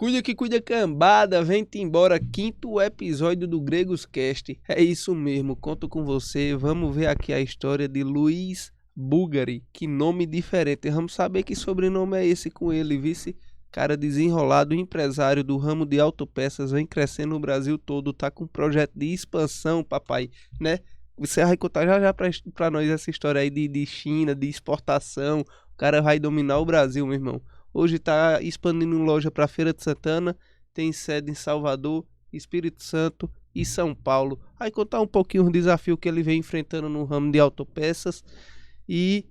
Cuida que cuida cambada, vem-te embora, quinto episódio do Gregos Cast. É isso mesmo, conto com você. Vamos ver aqui a história de Luiz Bulgari. Que nome diferente. Vamos saber que sobrenome é esse com ele, vice? Cara desenrolado, empresário do ramo de autopeças, vem crescendo no Brasil todo, tá com um projeto de expansão, papai, né? Você vai contar já pra nós essa história aí de China, de exportação. O cara vai dominar o Brasil, meu irmão. Hoje está expandindo loja para Feira de Santana, tem sede em Salvador, Espírito Santo e São Paulo. Aí contar um pouquinho os desafios que ele vem enfrentando no ramo de autopeças e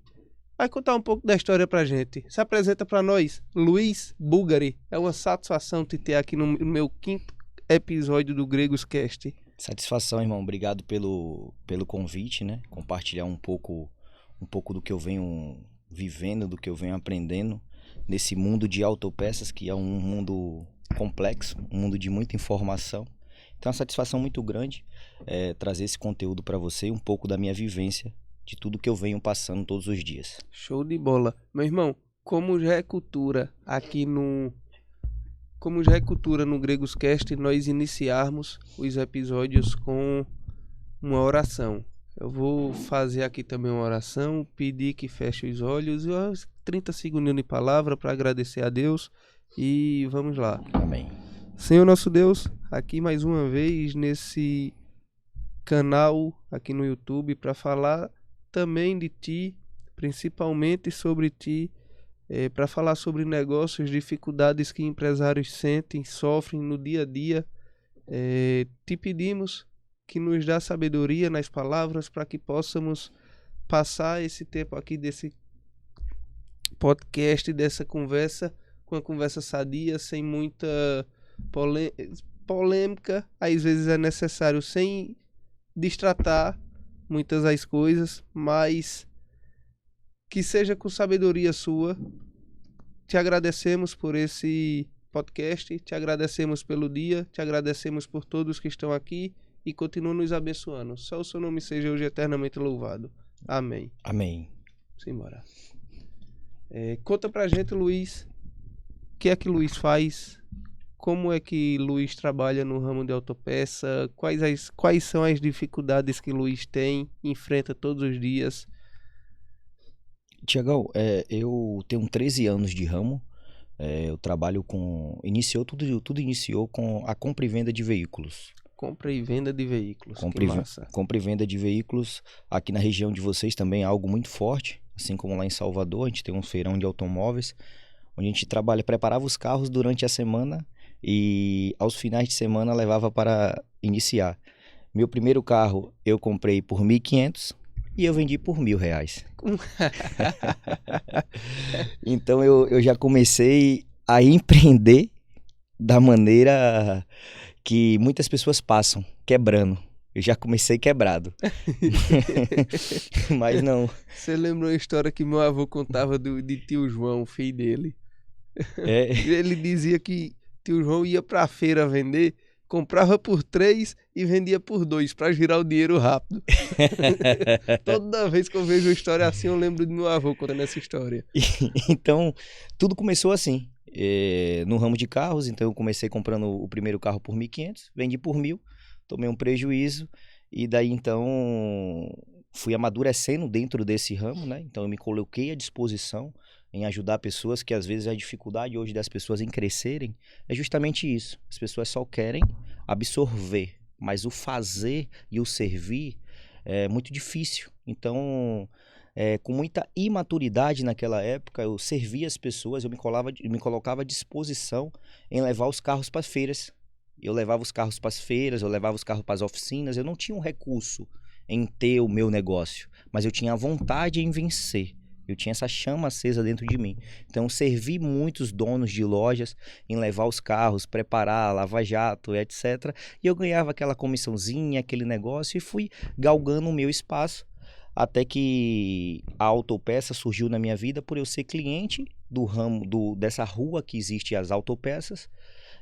vai contar um pouco da história pra gente. Se apresenta para nós, Luiz Bulgari. É uma satisfação te ter aqui no meu quinto episódio do Gregos Cast. Satisfação, irmão. Obrigado pelo convite, né? Compartilhar um pouco do que eu venho vivendo, do que eu venho aprendendo nesse mundo de autopeças, que é um mundo complexo, um mundo de muita informação. Então é uma satisfação muito grande trazer esse conteúdo para você, um pouco da minha vivência, de tudo que eu venho passando todos os dias. Show de bola. Meu irmão, como já é cultura no Gregos Cast, nós iniciarmos os episódios com uma oração. Eu vou fazer aqui também uma oração, pedir que feche os olhos e 30 segundos de palavra para agradecer a Deus e vamos lá. Amém. Senhor nosso Deus, aqui mais uma vez nesse canal aqui no YouTube para falar também de Ti, principalmente sobre Ti, para falar sobre negócios, dificuldades que empresários sentem, sofrem no dia a dia. Te pedimos que nos dá sabedoria nas palavras para que possamos passar esse tempo aqui desse podcast, dessa conversa, com uma conversa sadia, sem muita polêmica. Às vezes é necessário, sem destratar muitas das coisas, mas que seja com sabedoria sua. Te agradecemos por esse podcast, te agradecemos pelo dia, te agradecemos por todos que estão aqui e continua nos abençoando. Só o seu nome seja hoje eternamente louvado. Amém. Amém. Simbora. Conta pra gente, Luiz, o que é que Luiz faz? Como é que Luiz trabalha no ramo de autopeça? Quais são as dificuldades que Luiz tem, enfrenta todos os dias? Tiagão, eu tenho 13 anos de ramo. Eu trabalho com... Tudo iniciou com a compra e venda de veículos. Compra e venda de veículos, que massa. Compra e venda de veículos. Aqui na região de vocês também é algo muito forte. Assim como lá em Salvador, a gente tem um feirão de automóveis, onde a gente preparava os carros durante a semana e aos finais de semana levava para iniciar. Meu primeiro carro eu comprei por 1.500 e eu vendi por R$1.000. Então eu já comecei a empreender da maneira que muitas pessoas passam, quebrando. Eu já comecei quebrado. Mas não. Você lembrou a história que meu avô contava de tio João, filho dele? Ele dizia que tio João ia pra feira vender, comprava por 3 e vendia por 2 para girar o dinheiro rápido. Toda vez que eu vejo uma história assim, eu lembro do meu avô contando essa história. Então, tudo começou assim, no ramo de carros. Então eu comecei comprando o primeiro carro por 1.500, vendi por 1.000, tomei um prejuízo e daí então fui amadurecendo dentro desse ramo, né? Então eu me coloquei à disposição em ajudar pessoas, que às vezes a dificuldade hoje das pessoas em crescerem é justamente isso. As pessoas só querem absorver, mas o fazer e o servir é muito difícil. Então, com muita imaturidade naquela época, eu servia as pessoas, eu me colocava à disposição em levar os carros para as feiras. Eu levava os carros para as feiras, eu levava os carros para as oficinas. Eu não tinha um recurso em ter o meu negócio, mas eu tinha a vontade em vencer. Eu tinha essa chama acesa dentro de mim. Então, eu servi muitos donos de lojas em levar os carros, preparar, lava-jato, etc. E eu ganhava aquela comissãozinha, aquele negócio, e fui galgando o meu espaço, até que a autopeça surgiu na minha vida por eu ser cliente do ramo, dessa rua que existe as autopeças.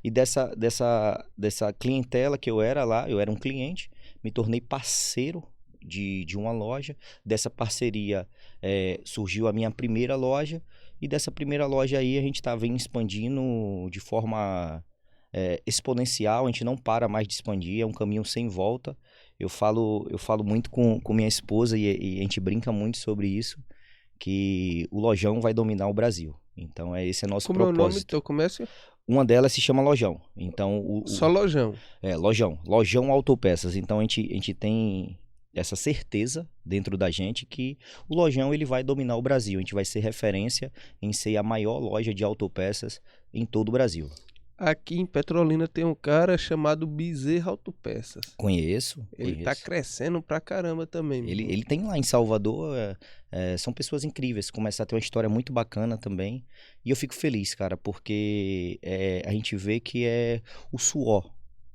E dessa clientela que eu era lá, eu era um cliente, me tornei parceiro de uma loja. Dessa parceria surgiu a minha primeira loja E dessa primeira loja aí a gente vem expandindo de forma exponencial, a gente não para mais de expandir, é um caminho sem volta. Eu falo muito com minha esposa e a gente brinca muito sobre isso, que o Lojão vai dominar o Brasil. Então esse é nosso Como é o nome do propósito. teu comércio? Uma delas se chama Lojão. Então Só Lojão. Lojão Autopeças. Então a gente tem essa certeza dentro da gente que o Lojão ele vai dominar o Brasil. A gente vai ser referência em ser a maior loja de autopeças em todo o Brasil. Aqui em Petrolina tem um cara chamado Bezerra Autopeças. Conheço. Ele tá crescendo pra caramba também. Ele tem lá em Salvador, são pessoas incríveis, começa a ter uma história muito bacana também. E eu fico feliz, cara, porque a gente vê que é o suor.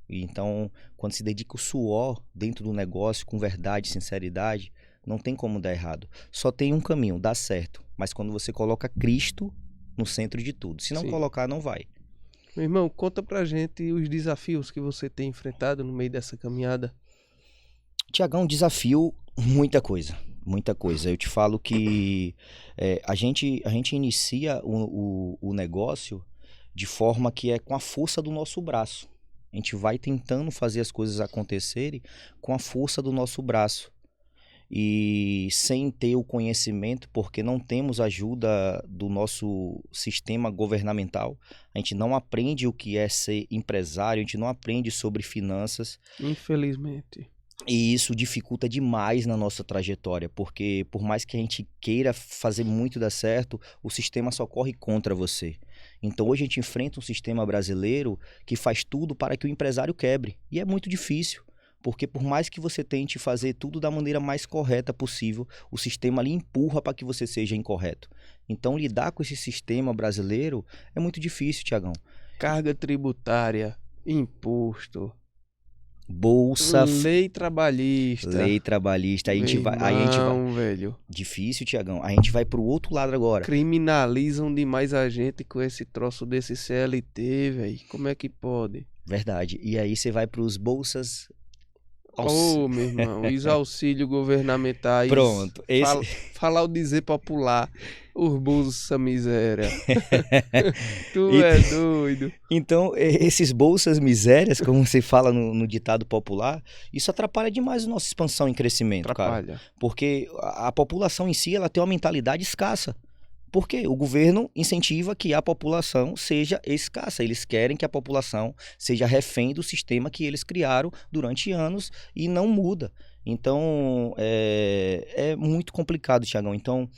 Então, quando se dedica o suor dentro do negócio, com verdade, sinceridade, não tem como dar errado. Só tem um caminho, dá certo. Mas quando você coloca Cristo no centro de tudo. Se não colocar, não vai. Meu irmão, conta pra gente os desafios que você tem enfrentado no meio dessa caminhada. Tiagão, desafio, muita coisa. Muita coisa. Eu te falo que a gente inicia o negócio de forma que é com a força do nosso braço. A gente vai tentando fazer as coisas acontecerem com a força do nosso braço. E sem ter o conhecimento, porque não temos ajuda do nosso sistema governamental, a gente não aprende o que é ser empresário, a gente não aprende sobre finanças. Infelizmente. E isso dificulta demais na nossa trajetória, porque por mais que a gente queira fazer muito dar certo, o sistema só corre contra você. Então hoje a gente enfrenta um sistema brasileiro que faz tudo para que o empresário quebre, e é muito difícil. Porque por mais que você tente fazer tudo da maneira mais correta possível, o sistema ali empurra para que você seja incorreto. Então lidar com esse sistema brasileiro é muito difícil, Tiagão. Carga tributária, imposto, bolsa, lei trabalhista. A gente vai, velho. Difícil, Tiagão. A gente vai pro outro lado agora. Criminalizam demais a gente com esse troço desse CLT, velho. Como é que pode? Verdade. E aí você vai pros bolsas. Meu irmão, os auxílios governamentais. Pronto. Falar o dizer popular. Os bolsa miséria. É doido. Então, esses bolsas misérias, como se fala no ditado popular, isso atrapalha demais a nossa expansão e crescimento, cara. Porque a população em si, ela tem uma mentalidade escassa. Porque o governo incentiva que a população seja escassa. Eles querem que a população seja refém do sistema que eles criaram durante anos e não muda. Então, é muito complicado, Tiagão. Então,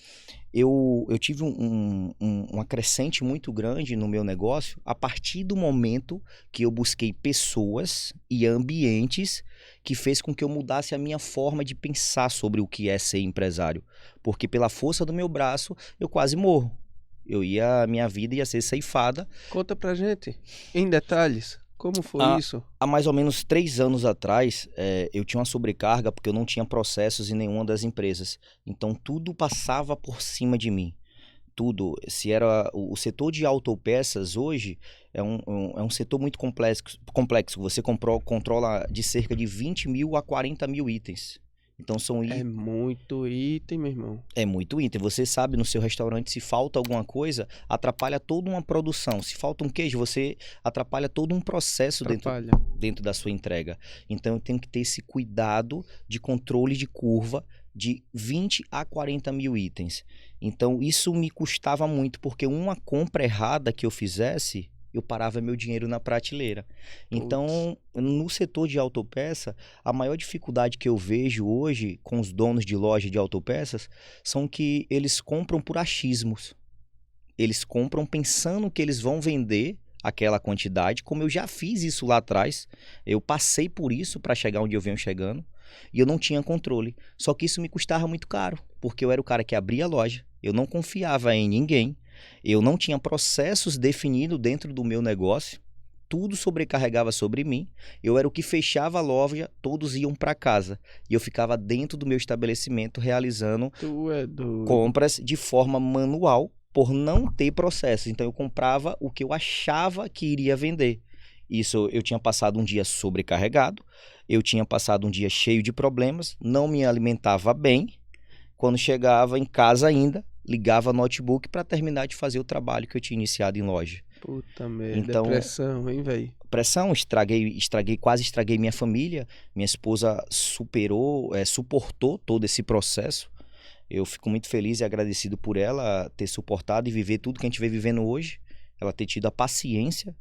eu tive uma crescente muito grande no meu negócio a partir do momento que eu busquei pessoas e ambientes que fez com que eu mudasse a minha forma de pensar sobre o que é ser empresário. Porque pela força do meu braço, eu quase morro. Minha vida ia ser ceifada. Conta pra gente, em detalhes, como foi isso? Há mais ou menos 3 anos atrás, eu tinha uma sobrecarga porque eu não tinha processos em nenhuma das empresas. Então, tudo passava por cima de mim. Tudo. Se era o setor de autopeças hoje é um setor muito complexo. Você controla de cerca de 20 mil a 40 mil itens. Então é muito item, meu irmão. É muito item. Você sabe no seu restaurante, se falta alguma coisa, atrapalha toda uma produção. Se falta um queijo, você atrapalha todo um processo dentro da sua entrega. Então eu tenho que ter esse cuidado de controle de curva de 20 a 40 mil itens. Então isso me custava muito, porque uma compra errada que eu fizesse, eu parava meu dinheiro na prateleira. Então, no setor de autopeça, a maior dificuldade que eu vejo hoje com os donos de loja de autopeças são que eles compram por achismos. Eles compram pensando que eles vão vender aquela quantidade, como eu já fiz isso lá atrás. Eu passei por isso para chegar onde eu venho chegando e eu não tinha controle. Só que isso me custava muito caro, porque eu era o cara que abria a loja, eu não confiava em ninguém. Eu não tinha processos definidos dentro do meu negócio, tudo sobrecarregava sobre mim, eu era o que fechava a loja, todos iam para casa e eu ficava dentro do meu estabelecimento realizando compras de forma manual por não ter processo. Então eu comprava o que eu achava que iria vender. Isso, eu tinha passado um dia sobrecarregado, eu tinha passado um dia cheio de problemas, não me alimentava bem. Quando chegava em casa ainda, ligava notebook para terminar de fazer o trabalho que eu tinha iniciado em loja. Puta merda, Então, depressão, hein, velho? Pressão, quase estraguei minha família. Minha esposa suportou todo esse processo. Eu fico muito feliz e agradecido por ela ter suportado e viver tudo que a gente vem vivendo hoje. Ela ter tido a paciência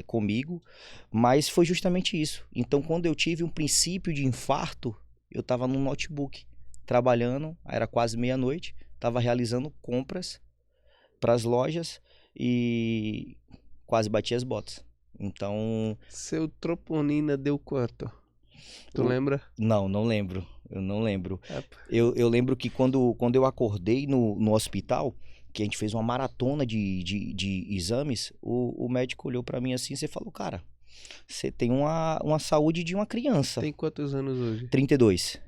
comigo, mas foi justamente isso. Então, quando eu tive um princípio de infarto, eu estava no notebook, trabalhando, era quase meia-noite, estava realizando compras para as lojas e quase bati as botas. Então... Seu troponina deu quanto? Tu lembra? Não lembro. Eu não lembro. É. Eu lembro que quando eu acordei no hospital, que a gente fez uma maratona de exames, o médico olhou pra mim assim, você falou, cara, você tem uma saúde de uma criança. Tem quantos anos hoje? 32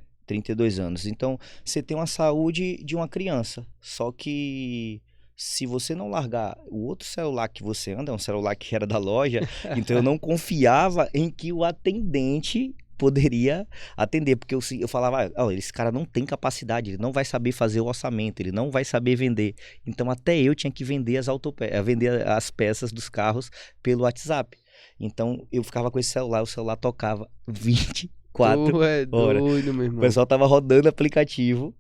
anos. Então, você tem uma saúde de uma criança. Só que se você não largar o outro celular que você anda, é um celular que era da loja, então eu não confiava em que o atendente poderia atender, porque eu falava, esse cara não tem capacidade, ele não vai saber fazer o orçamento, ele não vai saber vender. Então até eu tinha que vender vender as peças dos carros pelo WhatsApp. Então eu ficava com esse celular, o celular tocava 24 Tu é horas. doido, meu O irmão. pessoal tava rodando aplicativo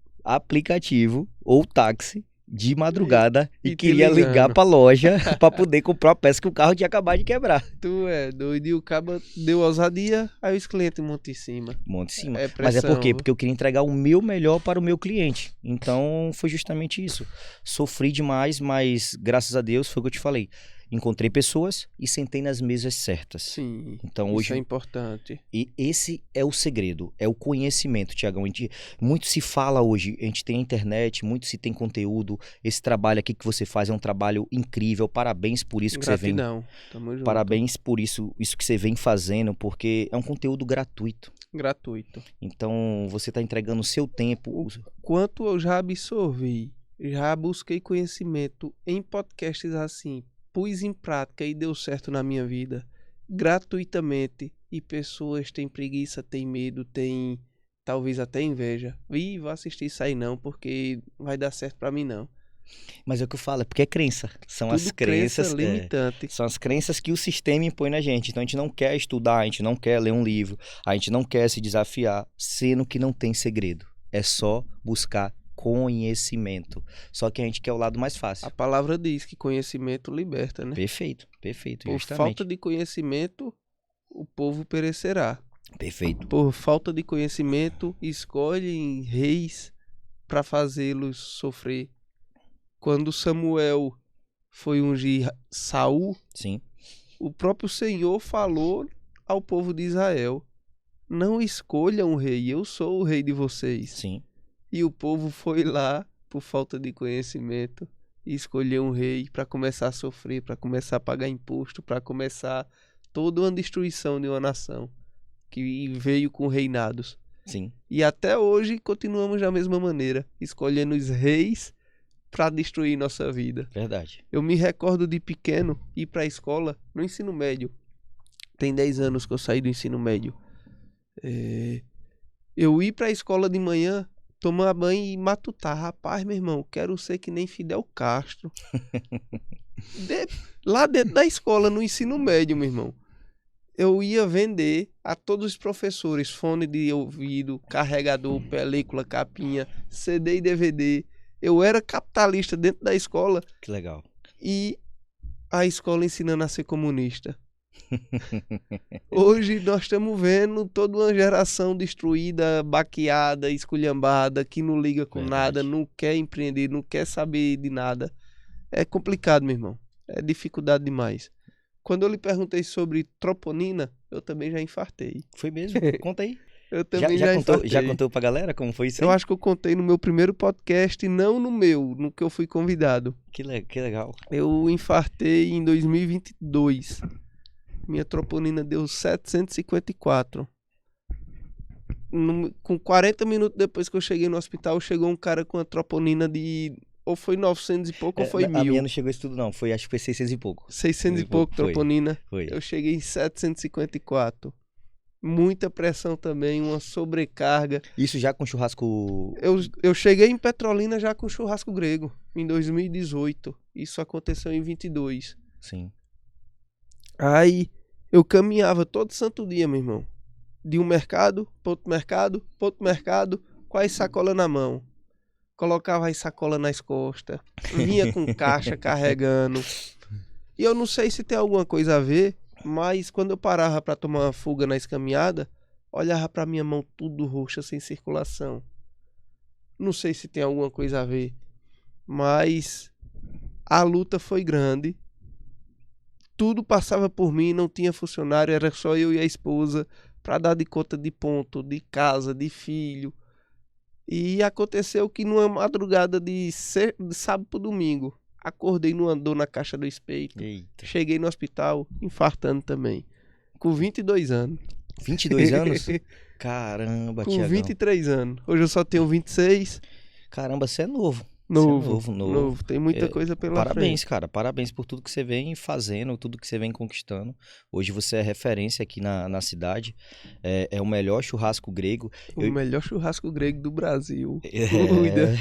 ou táxi de madrugada e te queria ligando. ligar pra loja pra poder comprar uma peça que o carro tinha acabado de quebrar. Tu é doido. E o cabo deu ousadia, aí os clientes montam em cima. Monte em cima. É Mas é por quê? pressão. Porque eu queria entregar o meu melhor para o meu cliente. Então, foi justamente isso. Sofri demais, mas graças a Deus, foi o que eu te falei. Encontrei pessoas e sentei nas mesas certas. Sim, Então, isso hoje... é importante. E esse é o segredo, é o conhecimento, Tiagão. Muito se fala hoje, a gente tem a internet, muito se tem conteúdo. Esse trabalho aqui que você faz é um trabalho incrível. Parabéns por isso que Gratidão. Tamo junto. Parabéns por isso que você vem fazendo, porque é um conteúdo gratuito. Gratuito. Então, você está entregando o seu tempo. Quanto eu já absorvi, já busquei conhecimento em podcasts assim, pus em prática e deu certo na minha vida, gratuitamente, e pessoas têm preguiça, têm medo, têm talvez até inveja. Vou assistir isso aí não, porque vai dar certo pra mim não. Mas é o que eu falo, é porque é crença. São Tudo as crenças limitante. são as crenças que o sistema impõe na gente. Então a gente não quer estudar, a gente não quer ler um livro, a gente não quer se desafiar, sendo que não tem segredo. É só buscar conhecimento. Só que a gente quer o lado mais fácil. A palavra diz que conhecimento liberta, né? Perfeito, Por justamente. falta de conhecimento, o povo perecerá. Perfeito. Por falta de conhecimento, escolhem reis para fazê-los sofrer. Quando Samuel foi ungir Saul, Sim. o próprio Senhor falou ao povo de Israel: não escolham um rei, eu sou o rei de vocês. Sim. E o povo foi lá, por falta de conhecimento, e escolheu um rei para começar a sofrer, para começar a pagar imposto, para começar toda uma destruição de uma nação que veio com reinados. Sim. E até hoje continuamos da mesma maneira, escolhendo os reis para destruir nossa vida. Verdade. Eu me recordo de pequeno ir para a escola no ensino médio. Tem 10 anos que eu saí do ensino médio. Eu ir para a escola de manhã, tomar banho e matutar. Rapaz, meu irmão, quero ser que nem Fidel Castro. Lá dentro da escola, no ensino médio, meu irmão. Eu ia vender a todos os professores fone de ouvido, carregador, película, capinha, CD e DVD. Eu era capitalista dentro da escola. Que legal. E a escola ensinando a ser comunista. Hoje nós estamos vendo toda uma geração destruída, baqueada, esculhambada, que não liga com nada, não quer empreender, não quer saber de nada. É complicado, meu irmão. É dificuldade demais. Quando eu lhe perguntei sobre troponina, eu também já infartei. Foi mesmo? Conta aí. Eu também já infartei. Já contou pra galera como foi isso aí? Eu acho que eu contei no meu primeiro podcast e não no que eu fui convidado. Que legal. Eu infartei em 2022. Minha troponina deu 754. Com 40 minutos depois que eu cheguei no hospital, chegou um cara com a troponina de... Ou foi 900 e pouco ou foi 1000. A minha não chegou isso tudo não, acho que foi 600 e pouco. 600 e pouco troponina. Foi. Eu cheguei em 754. muita pressão também, uma sobrecarga. Isso já com churrasco... Eu cheguei em Petrolina já com churrasco grego, em 2018. Isso aconteceu em 22. Sim. Aí eu caminhava todo santo dia, meu irmão. De um mercado, para outro mercado, para outro mercado, com as sacolas na mão. Colocava as sacolas nas costas, vinha com caixa carregando. E eu não sei se tem alguma coisa a ver, mas quando eu parava para tomar uma fuga na escaminhada, olhava para minha mão tudo roxa, sem circulação. Não sei se tem alguma coisa a ver, mas a luta foi grande. Tudo passava por mim, não tinha funcionário, era só eu e a esposa para dar de conta de ponto, de casa, de filho. E aconteceu que numa madrugada de sábado pro domingo, acordei numa dor na caixa do peito. Eita. Cheguei no hospital, infartando também. Com 22 anos. 22 anos? Caramba, Com Tiagão. 23 anos. Hoje eu só tenho 26. Caramba, você é novo. Novo. Tem muita coisa pela Parabéns, frente. cara. Parabéns por tudo que você vem fazendo, tudo que você vem conquistando. Hoje você é referência aqui na cidade. É o melhor churrasco grego. O melhor churrasco grego do Brasil. Cuida.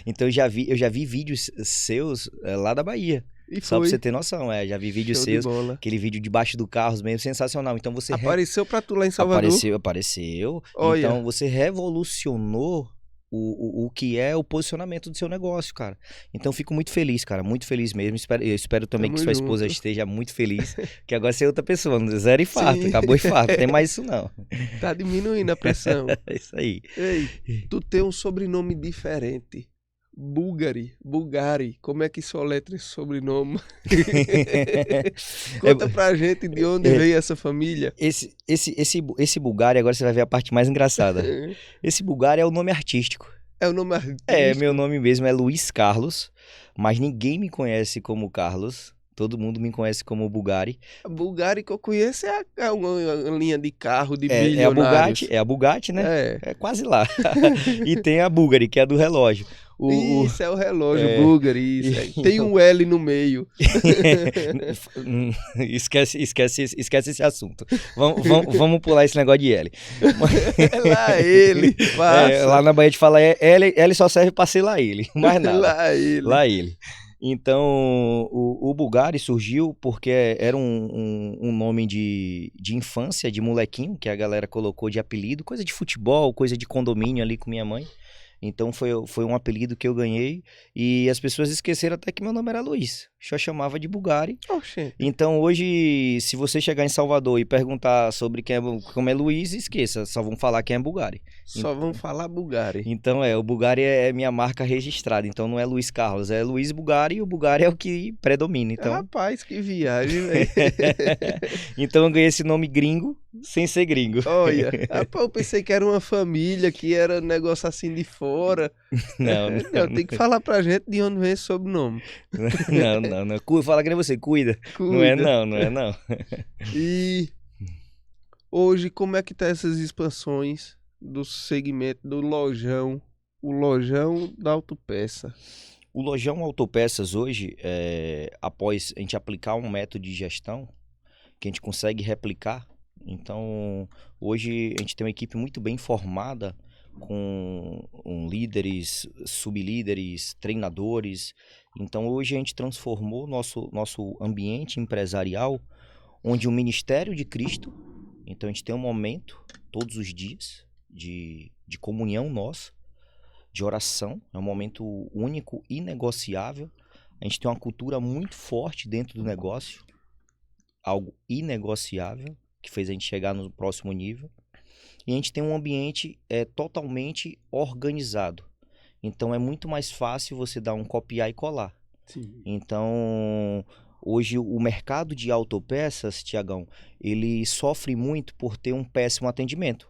Então eu já vi vídeos seus lá da Bahia. E Só foi. pra você ter noção, já vi vídeos Show de seus, bola. aquele vídeo debaixo do carro, meio sensacional. Então você Apareceu pra tu lá em Salvador? Apareceu. Olha. Então você revolucionou o que é o posicionamento do seu negócio, cara. Então fico muito feliz, cara, muito feliz mesmo. Eu espero também que sua esposa esteja muito feliz, que agora você é outra pessoa, zero infarto, Sim. acabou o infarto, não tem mais isso não. Tá diminuindo a pressão. É isso aí. Ei, tu tem um sobrenome diferente. Bulgari, como é que soletra esse sobrenome? Conta pra gente de onde veio essa família. Esse Bulgari, agora você vai ver a parte mais engraçada. Esse Bulgari é o nome artístico. É o nome artístico? Meu nome mesmo é Luiz Carlos, mas ninguém me conhece como Carlos. Todo mundo me conhece como Bulgari. A Bulgari que eu conheço é uma linha de carro de bilionários. É a Bugatti, né? É quase lá. E tem a Bulgari, que é a do relógio. Isso, é o relógio Bulgari, isso. Tem um L no meio. Esquece esse assunto. Vamos pular esse negócio de L. Lá ele, passa. Lá na Bahia a gente fala L só serve pra ser lá ele, mais nada. Lá ele. Então, o Bulgari surgiu porque era um nome de infância, de molequinho, que a galera colocou de apelido, coisa de futebol, coisa de condomínio ali com minha mãe. Então foi um apelido que eu ganhei e as pessoas esqueceram até que meu nome era Luiz. Só chamava de Bulgari. Oxê. Então hoje, se você chegar em Salvador e perguntar sobre como é Luiz, esqueça, só vão falar quem é Bulgari. Só vão falar Bulgari. Então o Bulgari é minha marca registrada, então não é Luiz Carlos, é Luiz Bulgari e o Bulgari é o que predomina. Então... Rapaz, que viagem, velho. Então eu ganhei esse nome gringo sem ser gringo. Olha, rapaz, eu pensei que era uma família, que era um negócio assim de fora. Não, tem que falar pra gente de onde vem esse sobrenome. Não. Fala que nem você, cuida. Não é não. E hoje, como é que tá essas expansões do segmento do lojão, o lojão da autopeça? O lojão autopeças hoje, após a gente aplicar um método de gestão, que a gente consegue replicar, então hoje a gente tem uma equipe muito bem formada, com líderes, sublíderes, treinadores. Então hoje a gente transformou nosso ambiente empresarial, onde o Ministério de Cristo, então a gente tem um momento todos os dias de comunhão nossa, de oração, é um momento único, inegociável. A gente tem uma cultura muito forte dentro do negócio, algo inegociável, que fez a gente chegar no próximo nível. E a gente tem um ambiente totalmente organizado. Então é muito mais fácil você dar um copiar e colar. Sim. Então, hoje o mercado de autopeças, Tiagão, ele sofre muito por ter um péssimo atendimento.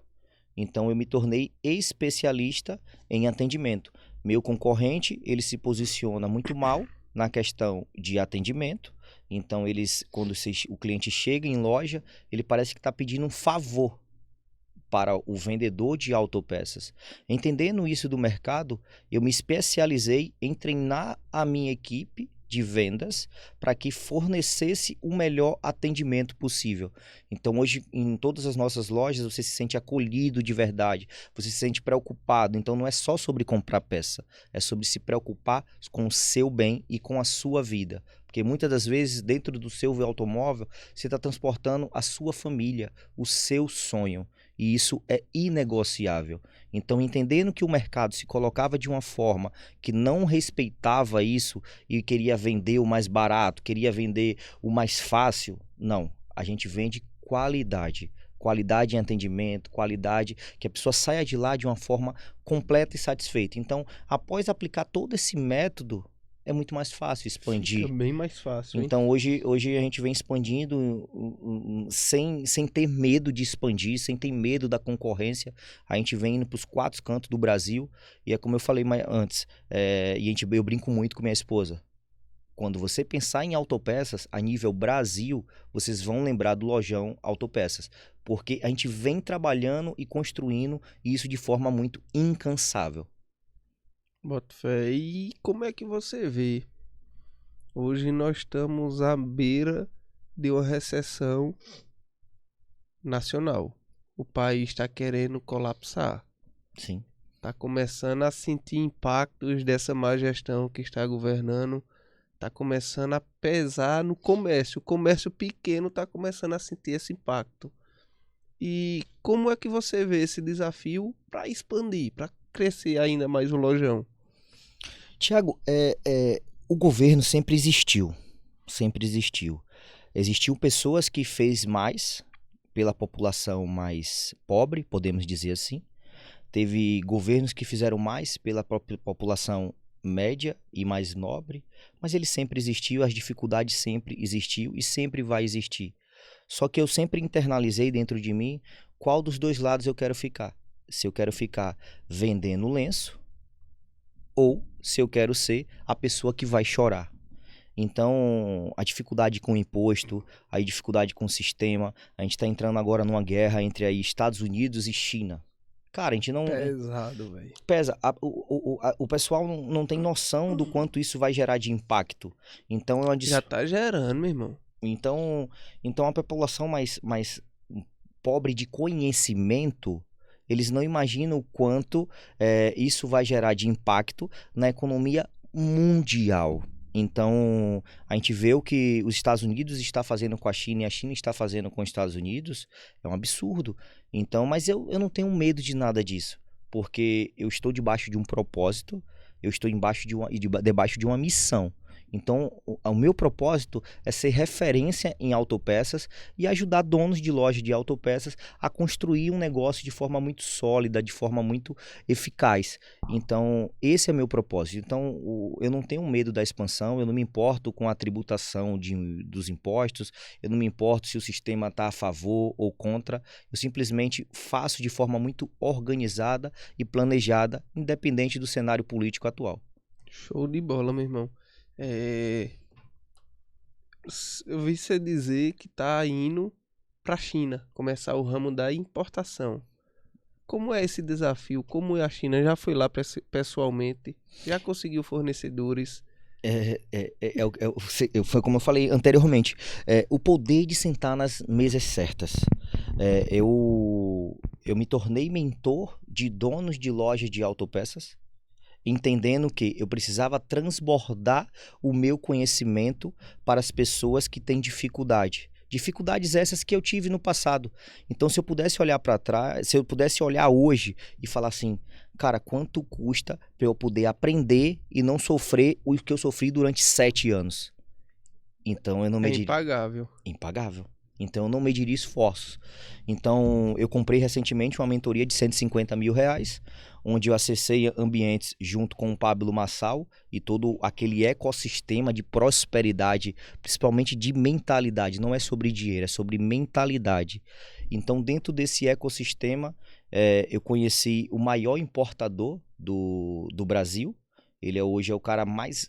Então eu me tornei especialista em atendimento. Meu concorrente, ele se posiciona muito mal na questão de atendimento. Então quando o cliente chega em loja, ele parece que está pedindo um favor para o vendedor de autopeças. Entendendo isso do mercado, eu me especializei em treinar a minha equipe de vendas para que fornecesse o melhor atendimento possível. Então, hoje, em todas as nossas lojas, você se sente acolhido de verdade, você se sente preocupado. Então, não é só sobre comprar peça, é sobre se preocupar com o seu bem e com a sua vida. Porque muitas das vezes, dentro do seu automóvel, você está transportando a sua família, o seu sonho. E isso é inegociável. Então, entendendo que o mercado se colocava de uma forma que não respeitava isso e queria vender o mais barato, queria vender o mais fácil, não. A gente vende qualidade. Qualidade em atendimento, qualidade que a pessoa saia de lá de uma forma completa e satisfeita. Então, após aplicar todo esse método, é muito mais fácil expandir. Fica bem mais fácil, hein? Então, hoje a gente vem expandindo sem ter medo de expandir, sem ter medo da concorrência. A gente vem indo para os 4 cantos do Brasil. E é como eu falei antes, eu brinco muito com minha esposa. Quando você pensar em autopeças, a nível Brasil, vocês vão lembrar do Lojão Autopeças. Porque a gente vem trabalhando e construindo isso de forma muito incansável. Boto fé. E como é que você vê? Hoje nós estamos à beira de uma recessão nacional. O país está querendo colapsar. Sim. Está começando a sentir impactos dessa má gestão que está governando. Está começando a pesar no comércio. O comércio pequeno está começando a sentir esse impacto. E como é que você vê esse desafio para expandir, para crescer ainda mais o Lojão? Tiago, o governo sempre existiu. Sempre existiu. Existiu pessoas que fez mais pela população mais pobre, podemos dizer assim. Teve governos que fizeram mais pela população média e mais nobre, mas ele sempre existiu, as dificuldades sempre existiu e sempre vai existir. Só que eu sempre internalizei dentro de mim qual dos dois lados eu quero ficar. Se eu quero ficar vendendo lenço ou se eu quero ser a pessoa que vai chorar. Então, a dificuldade com o imposto, a dificuldade com o sistema, a gente está entrando agora numa guerra entre aí Estados Unidos e China. Cara, a gente não... Pesado, velho. Pesa. O pessoal não tem noção do quanto isso vai gerar de impacto. Então, Já tá gerando, meu irmão. Então a população mais pobre de conhecimento, eles não imaginam o quanto isso vai gerar de impacto na economia mundial. Então, a gente vê o que os Estados Unidos está fazendo com a China e a China está fazendo com os Estados Unidos, é um absurdo. Então, mas eu não tenho medo de nada disso, porque eu estou debaixo de um propósito, eu estou debaixo de uma missão. Então, o meu propósito é ser referência em autopeças e ajudar donos de loja de autopeças a construir um negócio de forma muito sólida, de forma muito eficaz. Então, esse é meu propósito. Então, eu não tenho medo da expansão, eu não me importo com a tributação dos impostos, eu não me importo se o sistema está a favor ou contra, eu simplesmente faço de forma muito organizada e planejada, independente do cenário político atual. Show de bola, meu irmão. Eu vi você dizer que tá indo pra China, começar o ramo da importação. Como é esse desafio? Como é a China? Já foi lá pessoalmente? Já conseguiu fornecedores? Foi como eu falei anteriormente, o poder de sentar nas mesas certas. Eu me tornei mentor de donos de lojas de autopeças, entendendo que eu precisava transbordar o meu conhecimento para as pessoas que têm dificuldade. Dificuldades essas que eu tive no passado. Então, se eu pudesse olhar para trás, se eu pudesse olhar hoje e falar assim, cara, quanto custa para eu poder aprender e não sofrer o que eu sofri durante 7 anos? Então, eu não mediria. Impagável. Impagável. Então, eu não mediria esforços. Então, eu comprei recentemente uma mentoria de R$150 mil, onde eu acessei ambientes junto com o Pablo Massal e todo aquele ecossistema de prosperidade, principalmente de mentalidade. Não é sobre dinheiro, é sobre mentalidade. Então, dentro desse ecossistema, eu conheci o maior importador do Brasil. Ele hoje é o cara mais...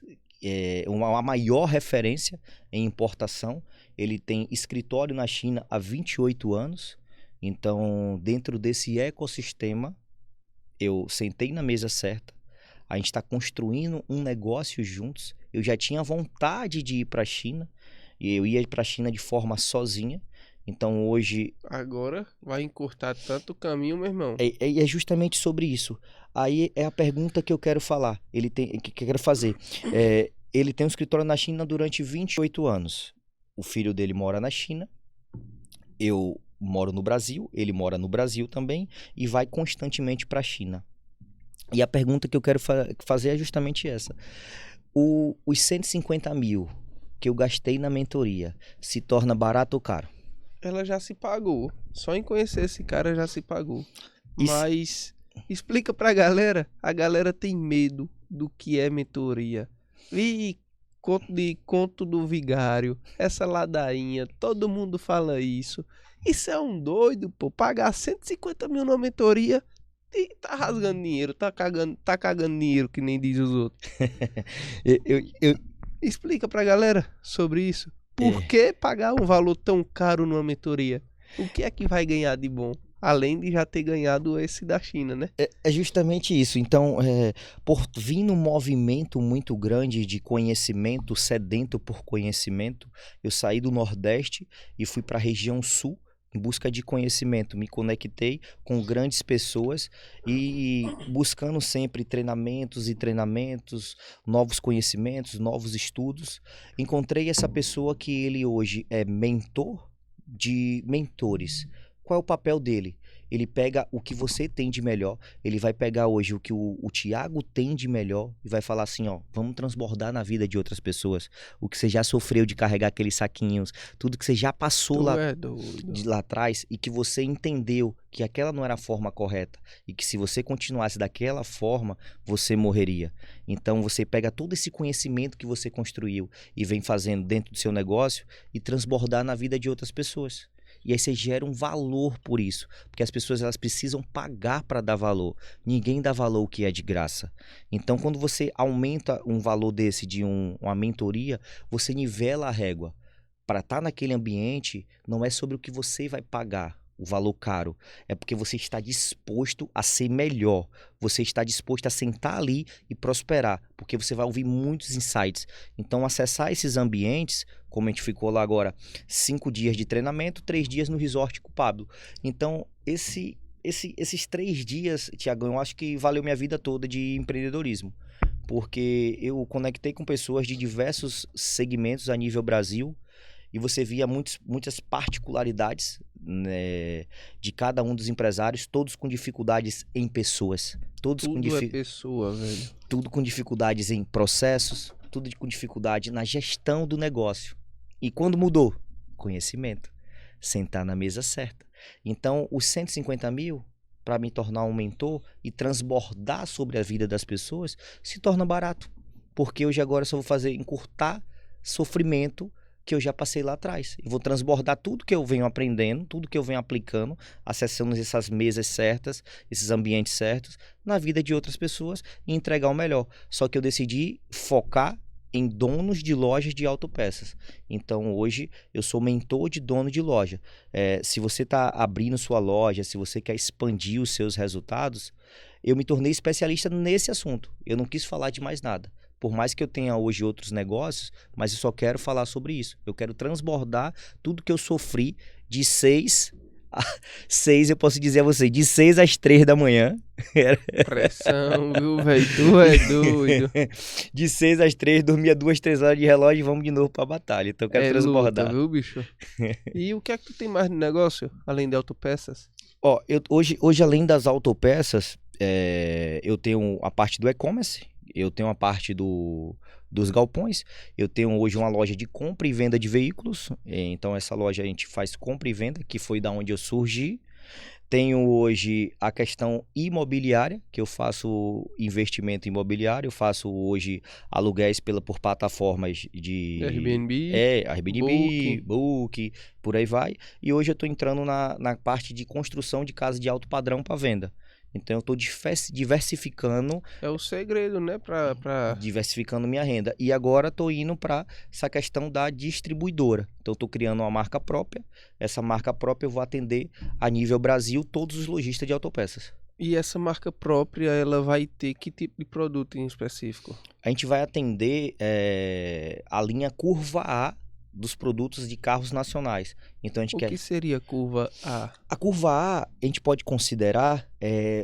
uma maior referência em importação. Ele tem escritório na China há 28 anos. Então, dentro desse ecossistema, eu sentei na mesa certa, A gente está construindo um negócio juntos. Eu já tinha vontade de ir para a China, e eu ia para a China de forma sozinha. Então hoje Agora vai encurtar tanto o caminho, meu irmão. é justamente sobre isso. Aí é a pergunta que eu quero falar, que eu quero fazer. Ele tem um escritório na China durante 28 anos. O filho dele mora na China, eu moro no Brasil, ele mora no Brasil também e vai constantemente para a China. E a pergunta que eu quero fazer é justamente essa. Os 150 mil que eu gastei na mentoria se torna barato ou caro? Ela já se pagou. Só em conhecer esse cara já se pagou. Mas explica pra galera. A galera tem medo do que é mentoria. E conto do vigário. Essa ladainha. Todo mundo fala isso. Isso é um doido, pô. Pagar 150 mil na mentoria e tá rasgando dinheiro. Tá cagando dinheiro, que nem diz os outros. Explica pra galera sobre isso. Por que pagar um valor tão caro numa mentoria? O que é que vai ganhar de bom? Além de já ter ganhado esse da China, né? É justamente isso. Então, por vir num movimento muito grande de conhecimento, sedento por conhecimento, eu saí do Nordeste e fui para a região Sul em busca de conhecimento. Me conectei com grandes pessoas e buscando sempre treinamentos, novos conhecimentos, novos estudos. Encontrei essa pessoa que ele hoje é mentor de mentores. Qual é o papel dele? Ele pega o que você tem de melhor, ele vai pegar hoje o que o Thiago tem de melhor e vai falar assim, ó, vamos transbordar na vida de outras pessoas. O que você já sofreu de carregar aqueles saquinhos, tudo que você já passou lá atrás e que você entendeu que aquela não era a forma correta e que se você continuasse daquela forma, você morreria. Então você pega todo esse conhecimento que você construiu e vem fazendo dentro do seu negócio e transbordar na vida de outras pessoas. E aí você gera um valor por isso, porque as pessoas elas precisam pagar para dar valor. Ninguém dá valor o que é de graça. Então, quando você aumenta um valor desse de uma mentoria, você nivela a régua. Para estar naquele ambiente, não é sobre o que você vai pagar, o valor caro. É porque você está disposto a ser melhor. Você está disposto a sentar ali e prosperar, porque você vai ouvir muitos insights. Então, acessar esses ambientes, como a gente ficou lá agora, 5 dias de treinamento, 3 dias no resort com o Pablo. Então, esses 3 dias, Tiagão, eu acho que valeu minha vida toda de empreendedorismo. Porque eu conectei com pessoas de diversos segmentos a nível Brasil, e você via muitas particularidades, né, de cada um dos empresários, todos com dificuldades em pessoas. É pessoa, velho. Tudo com dificuldades em processos, tudo com dificuldade na gestão do negócio. E quando mudou? Conhecimento. Sentar na mesa certa. Então, os 150 mil, para me tornar um mentor e transbordar sobre a vida das pessoas, se torna barato. Porque hoje agora só vou encurtar sofrimento que eu já passei lá atrás. E vou transbordar tudo que eu venho aprendendo, tudo que eu venho aplicando, acessando essas mesas certas, esses ambientes certos, na vida de outras pessoas e entregar o melhor. Só que eu decidi focar em donos de lojas de autopeças. Então hoje eu sou mentor de dono de loja. Se você está abrindo sua loja, se você quer expandir os seus resultados, eu me tornei especialista nesse assunto. Eu não quis falar de mais nada. Por mais que eu tenha hoje outros negócios, mas eu só quero falar sobre isso. Eu quero transbordar tudo que eu sofri de 6 a 6, eu posso dizer a você, de 6 às 3 da manhã. Pressão, viu, velho? Tu é doido. De 6 às 3, dormia 2, 3 horas de relógio e vamos de novo pra batalha. Então eu quero transbordar. Luta, viu, bicho? E o que é que tu tem mais de negócio, além de autopeças? Ó, hoje além das autopeças, eu tenho a parte do e-commerce. Eu tenho a parte dos galpões, eu tenho hoje uma loja de compra e venda de veículos, então essa loja a gente faz compra e venda, que foi da onde eu surgi. Tenho hoje a questão imobiliária, que eu faço investimento imobiliário, eu faço hoje aluguéis por plataformas de Airbnb, Book, por aí vai. E hoje eu estou entrando na parte de construção de casa de alto padrão para venda. Então eu estou diversificando. É o segredo, né? Diversificando minha renda. E agora estou indo para essa questão da distribuidora. Então estou criando uma marca própria. Essa marca própria eu vou atender a nível Brasil todos os lojistas de autopeças. E essa marca própria, ela vai ter que tipo de produto em específico? A gente vai atender a linha curva A dos produtos de carros nacionais. Então a gente O quer... que seria curva A? A curva A, a gente pode considerar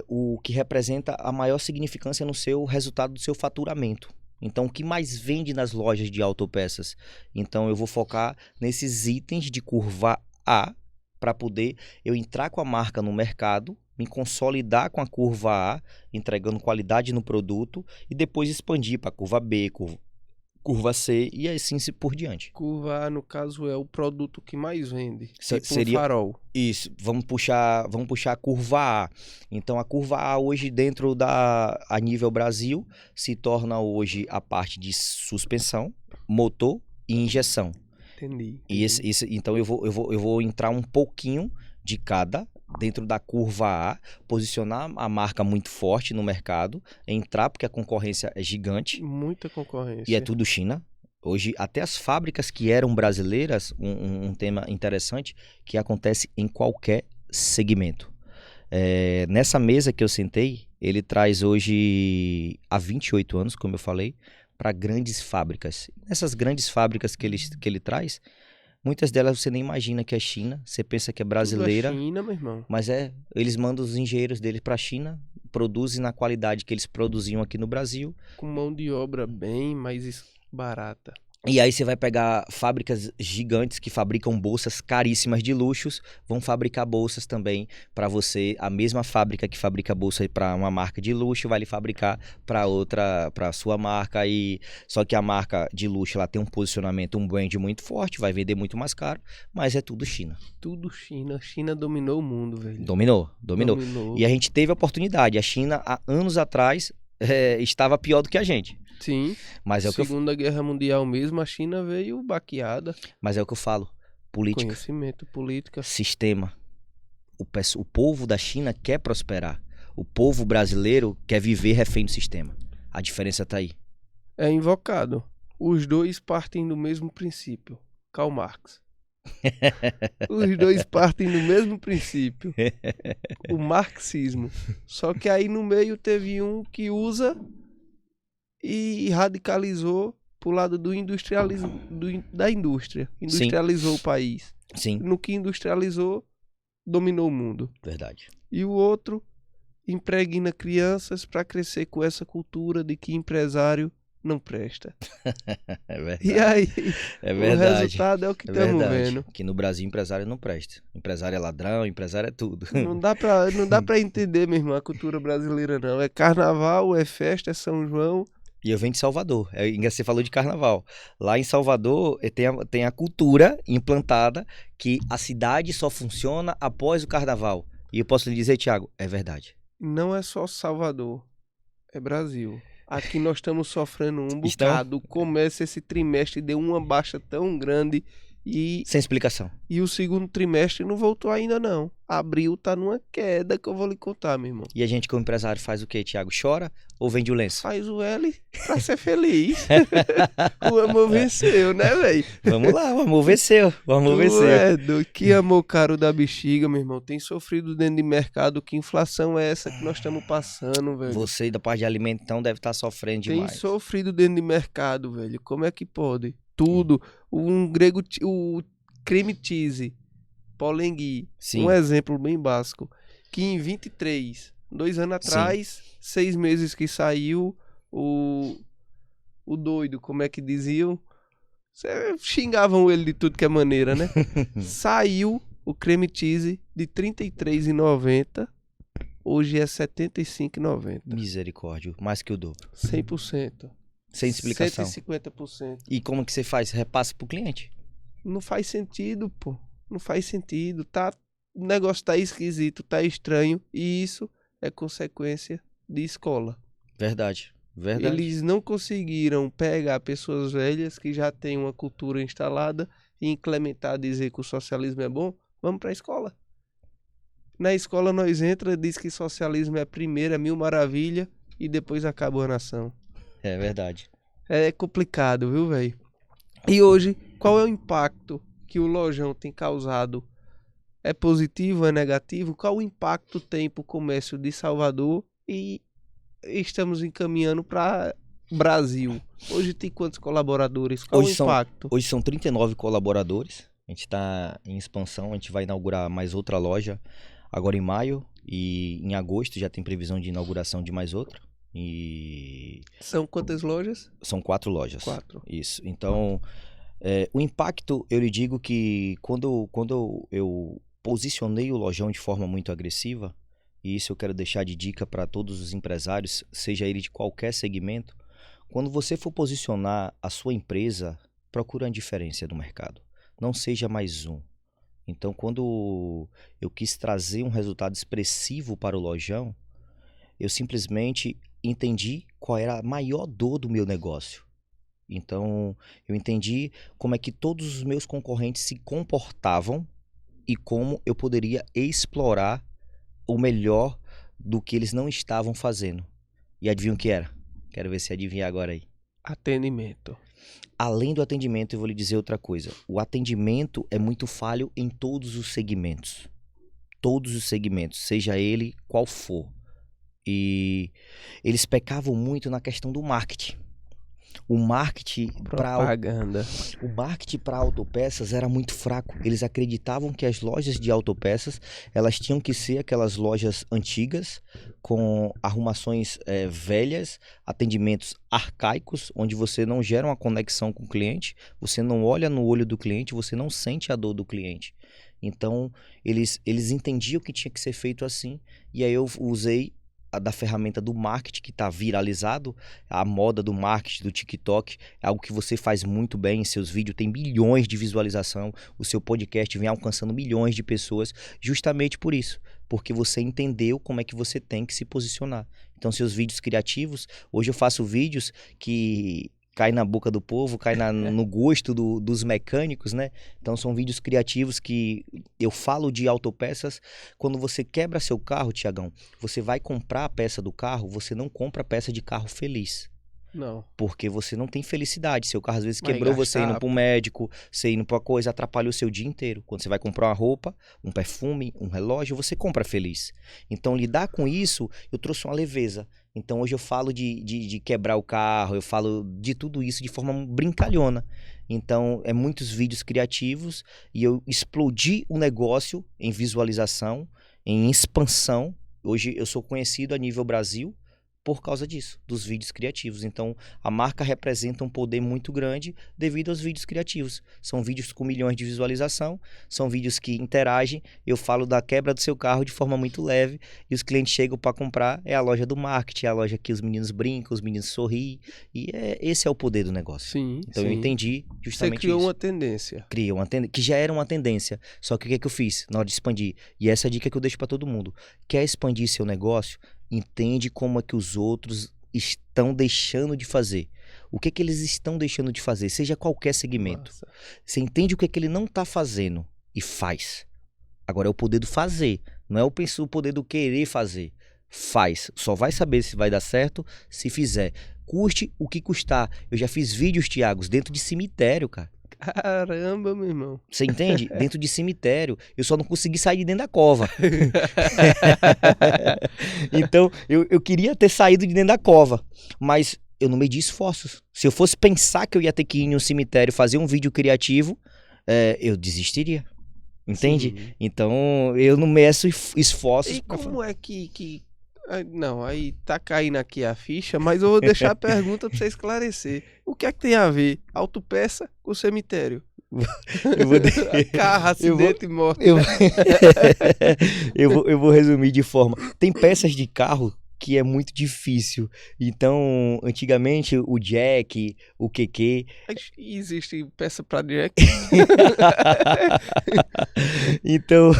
o que representa a maior significância no seu resultado do seu faturamento. Então, o que mais vende nas lojas de autopeças? Então, eu vou focar nesses itens de curva A para poder eu entrar com a marca no mercado, me consolidar com a curva A, entregando qualidade no produto e depois expandir para curva B, curva C e assim por diante. Curva A, no caso, é o produto que mais vende. Tipo Seria um farol. isso, vamos puxar a curva A. Então a curva A hoje a nível Brasil se torna hoje a parte de suspensão, motor e injeção. Entendi. Então eu vou entrar um pouquinho de cada dentro da curva A, posicionar a marca muito forte no mercado, entrar porque a concorrência é gigante Muita concorrência. e é tudo China. Hoje, até as fábricas que eram brasileiras, um tema interessante que acontece em qualquer segmento. Nessa mesa que eu sentei, ele traz hoje, há 28 anos, como eu falei, para grandes fábricas. Nessas grandes fábricas que ele traz, muitas delas você nem imagina que é China, você pensa que é brasileira. Tudo é China, meu irmão. Mas eles mandam os engenheiros deles para a China, produzem na qualidade que eles produziam aqui no Brasil. Com mão de obra bem mais barata. E aí você vai pegar fábricas gigantes que fabricam bolsas caríssimas de luxos, vão fabricar bolsas também para você. A mesma fábrica que fabrica bolsa para uma marca de luxo vai lhe fabricar para outra, para sua marca. Só que a marca de luxo ela tem um posicionamento, um brand muito forte, vai vender muito mais caro, mas é tudo China. Tudo China. China dominou o mundo, velho. Dominou. E a gente teve a oportunidade. A China, há anos atrás, estava pior do que a gente. Sim. Mas é o que Segunda Guerra Mundial mesmo, a China veio baqueada. Mas é o que eu falo. Política. Conhecimento, política. Sistema. O povo da China quer prosperar. O povo brasileiro quer viver refém do sistema. A diferença tá aí. É invocado. Os dois partem do mesmo princípio. Karl Marx. Os dois partem do mesmo princípio. O marxismo. Só que aí no meio teve um que usa e radicalizou pro lado do industrialismo, da indústria. Industrializou o país. Sim. No que industrializou, dominou o mundo. Verdade. E o outro impregna crianças para crescer com essa cultura de que empresário não presta. É verdade. E aí, verdade. O resultado é o que estamos vendo. Que no Brasil empresário não presta. Empresário é ladrão, empresário é tudo. Não dá pra entender, meu irmão, a cultura brasileira, não. É carnaval, é festa, é São João. E eu venho de Salvador. Você falou de carnaval. Lá em Salvador tem a cultura implantada que a cidade só funciona após o carnaval. E eu posso lhe dizer, Thiago, é verdade. Não é só Salvador, é Brasil. Aqui nós estamos sofrendo um bocado. Começa esse trimestre, deu uma baixa tão grande e... Sem explicação. E o segundo trimestre não voltou ainda não. Abril tá numa queda que eu vou lhe contar, meu irmão. E a gente como empresário faz o quê, Thiago? Chora ou vende o lenço? Faz o L pra ser feliz. O amor venceu, né, velho? Vamos lá, o amor venceu. O amor venceu. Que amor caro da bexiga, meu irmão. Tem sofrido dentro de mercado. Que inflação é essa que nós estamos passando, velho? Você da parte de alimento então deve estar sofrendo demais. Tem sofrido dentro de mercado, velho. Como é que pode? Tudo. O cream cheese, polengui. Sim. Um exemplo bem básico. Que em 23, 2 anos atrás, 6 meses que saiu o doido, como é que diziam? Xingavam ele de tudo que é maneira, né? Saiu o creme cheese de R$ 33,90. Hoje é R$ 75,90. Misericórdia, mais que o dobro. 100%. Sem explicação. 150%. E como que você faz? Repassa pro cliente? Não faz sentido, pô. Não faz sentido. O negócio tá esquisito, tá estranho. E isso é consequência de escola. Verdade. Eles não conseguiram pegar pessoas velhas que já têm uma cultura instalada e implementar, dizer que o socialismo é bom. Vamos pra escola. Na escola nós entra, diz que socialismo é a primeira, mil maravilha, e depois acabou a nação. É verdade. É complicado, viu, velho? E hoje, qual é o impacto que o Lojão tem causado É positivo, é negativo? Qual o impacto tem para o comércio de Salvador e estamos encaminhando para Brasil? Hoje tem quantos colaboradores? Qual o impacto? Hoje são 39 colaboradores. A gente está em expansão, a gente vai inaugurar mais outra loja agora em maio e em agosto já tem previsão de inauguração de mais outra. E São quantas lojas? são 4 lojas. 4. Isso. Então, o impacto, eu lhe digo que quando eu posicionei o lojão de forma muito agressiva, e isso eu quero deixar de dica para todos os empresários, seja ele de qualquer segmento, quando você for posicionar a sua empresa, procure a diferença do mercado. Não seja mais um. Então, quando eu quis trazer um resultado expressivo para o lojão, eu simplesmente entendi qual era a maior dor do meu negócio. Então, eu entendi como é que todos os meus concorrentes se comportavam e como eu poderia explorar o melhor do que eles não estavam fazendo. E adivinha o que era? Quero ver se adivinha agora aí. Atendimento. Além do atendimento, eu vou lhe dizer outra coisa. O atendimento é muito falho em todos os segmentos. Todos os segmentos, seja ele qual for. E eles pecavam muito na questão do marketing. O marketing para autopeças era muito fraco. Eles acreditavam que as lojas de autopeças, elas tinham que ser aquelas lojas antigas, com arrumações velhas, atendimentos arcaicos, onde você não gera uma conexão com o cliente, você não olha no olho do cliente, você não sente a dor do cliente. Então, eles entendiam que tinha que ser feito assim, e aí eu usei da ferramenta do marketing que está viralizado, a moda do marketing, do TikTok, é algo que você faz muito bem, seus vídeos têm milhões de visualização, o seu podcast vem alcançando milhões de pessoas, justamente por isso, porque você entendeu como é que você tem que se posicionar. Então, seus vídeos criativos, hoje eu faço vídeos que cai na boca do povo, cai no gosto dos mecânicos, né? Então são vídeos criativos que eu falo de autopeças. Quando você quebra seu carro, Tiagão, você vai comprar a peça do carro, você não compra a peça de carro feliz. Não. Porque você não tem felicidade. Seu carro às vezes quebrou, você indo para o médico, você indo para coisa, atrapalha o seu dia inteiro. Quando você vai comprar uma roupa, um perfume, um relógio, você compra feliz. Então lidar com isso, eu trouxe uma leveza. Então hoje eu falo de quebrar o carro, eu falo de tudo isso de forma brincalhona. Então é muitos vídeos criativos e eu explodi o negócio em visualização, em expansão. Hoje eu sou conhecido a nível Brasil por causa disso, dos vídeos criativos. Então, a marca representa um poder muito grande devido aos vídeos criativos. São vídeos com milhões de visualização, são vídeos que interagem. Eu falo da quebra do seu carro de forma muito leve e os clientes chegam para comprar. É a loja do marketing, é a loja que os meninos brincam, os meninos sorriem. E esse é o poder do negócio. Sim, então, sim. Eu entendi justamente isso. Você criou uma tendência. Criei uma tendência, que já era uma tendência. Só que o que eu fiz na hora de expandir? E essa é a dica que eu deixo para todo mundo. Quer expandir seu negócio? Entende como é que os outros estão deixando de fazer. O que eles estão deixando de fazer, seja qualquer segmento. Nossa. Você entende o que ele não está fazendo e faz. Agora é o poder do fazer, não é o poder do querer fazer. Faz. Só vai saber se vai dar certo se fizer. Custe o que custar. Eu já fiz vídeos, Thiago, dentro de cemitério, cara. Caramba, meu irmão. Você entende? Dentro de cemitério. Eu só não consegui sair de dentro da cova. Então, eu queria ter saído de dentro da cova. Mas eu não medi esforços. Se eu fosse pensar que eu ia ter que ir em um cemitério fazer um vídeo criativo, eu desistiria. Entende? Sim. Então, eu não meço esforços. E como é que... Não, aí tá caindo aqui a ficha, mas eu vou deixar a pergunta pra você esclarecer. O que é que tem a ver autopeça com cemitério? Eu vou... Carro, acidente e morte. Eu vou resumir de forma. Tem peças de carro que é muito difícil. Então, antigamente, o jack, o QQ... Existe peça pra jack? Então,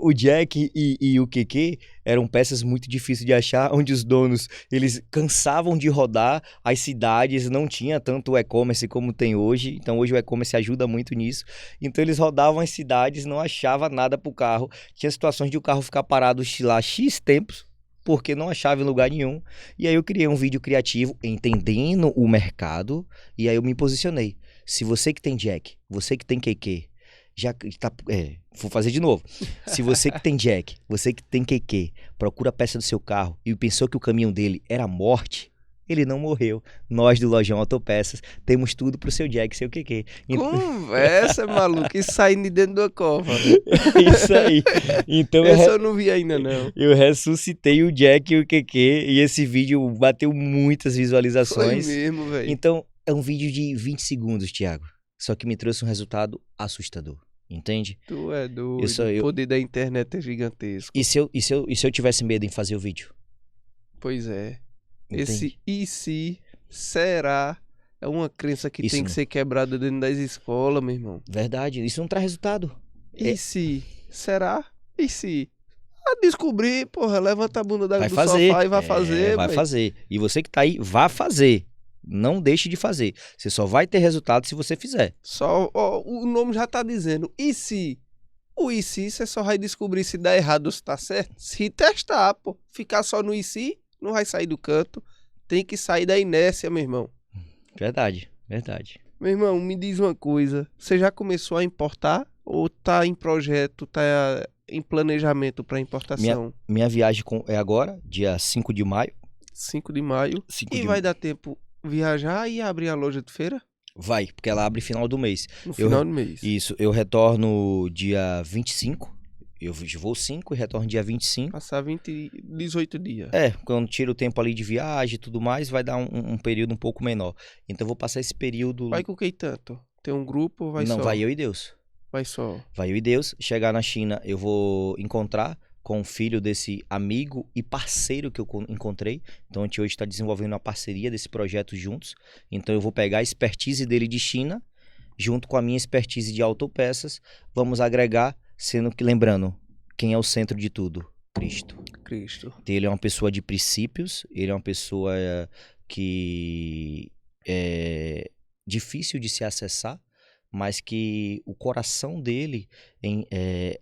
o jack e o QQ eram peças muito difíceis de achar, onde os donos, eles cansavam de rodar, as cidades não tinha tanto o e-commerce como tem hoje, então hoje o e-commerce ajuda muito nisso, então eles rodavam as cidades, não achava nada pro carro, tinha situações de o carro ficar parado lá X tempos, porque não achava em lugar nenhum, e aí eu criei um vídeo criativo, entendendo o mercado, e aí eu me posicionei. Se você que tem jack, você que tem QQ, já tá, vou fazer de novo. Se você que tem jack, você que tem QQ, procura a peça do seu carro e pensou que o caminho dele era a morte, ele não morreu. Nós do Lojão Autopeças temos tudo pro seu jack, seu QQ. Conversa, maluco, e saindo de dentro da cova. Isso aí. Então Essa eu não vi ainda, não. eu ressuscitei o jack e o QQ e esse vídeo bateu muitas Foi visualizações. mesmo, velho. Então é um vídeo de 20 segundos, Thiago. Só que me trouxe um resultado assustador. Entende? Tu é doido. Eu- O poder da internet é gigantesco. E se eu tivesse medo em fazer o vídeo? Pois é. Entende? Esse e se, será, é uma crença que Isso tem que não- ser quebrada dentro das escolas, meu irmão. Verdade, isso não traz resultado. E se, será? E se? A descobrir, porra, levanta a bunda Vai do fazer. sofá e vai fazer, Vai véi. fazer. E você que tá aí, vá fazer. Não deixe de fazer. Você só vai ter resultado se você fizer. Só, ó, o nome já tá dizendo. E se? O e se, você só vai descobrir se dá errado ou se tá certo. Se testar, pô. Ficar só no e se, não vai sair do canto. Tem que sair da inércia, meu irmão. Verdade, verdade. Meu irmão, me diz uma coisa. Você já começou a importar? Ou tá em projeto, tá em planejamento pra importação? Minha viagem é agora, dia 5 de maio. 5 de maio. 5 E de vai dar tempo viajar e abrir a loja de feira? Vai, porque ela abre final do mês. No final do mês. Isso, eu retorno dia 25. Eu vou 5 e retorno dia 25. Passar 18 dias. Quando tira o tempo ali de viagem e tudo mais, vai dar um período um pouco menor. Então eu vou passar esse período. Vai com quem tanto? Tem um grupo ou vai Não, só? vai eu e Deus. Vai só. Vai eu e Deus. Chegar na China, eu vou encontrar com o filho desse amigo e parceiro que eu encontrei. Então a gente hoje está desenvolvendo uma parceria desse projeto juntos. Então eu vou pegar a expertise dele de China, junto com a minha expertise de autopeças, vamos agregar, sendo que, lembrando, quem é o centro de tudo? Cristo. Cristo. Ele é uma pessoa de princípios, ele é uma pessoa que é difícil de se acessar, mas que o coração dele,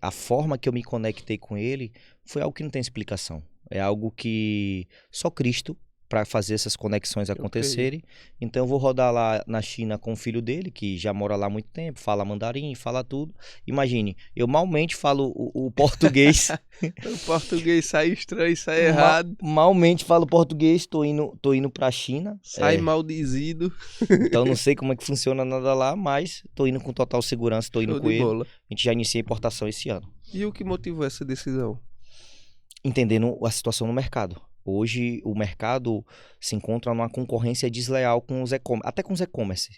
a forma que eu me conectei com ele, foi algo que não tem explicação. É algo que só Cristo para fazer essas conexões acontecerem. Então eu vou rodar lá na China com o filho dele, que já mora lá há muito tempo, fala mandarim, fala tudo. Imagine, eu malmente falo o português. O português sai estranho, sai errado. Malmente falo português, tô indo pra China. Sai maldizido. Então não sei como é que funciona nada lá, mas tô indo com total segurança, tô indo Show com de ele. bola. A gente já inicia a importação esse ano. E o que motivou essa decisão? Entendendo a situação no mercado. Hoje o mercado se encontra numa concorrência desleal com os e-commerce, até com os e-commerce.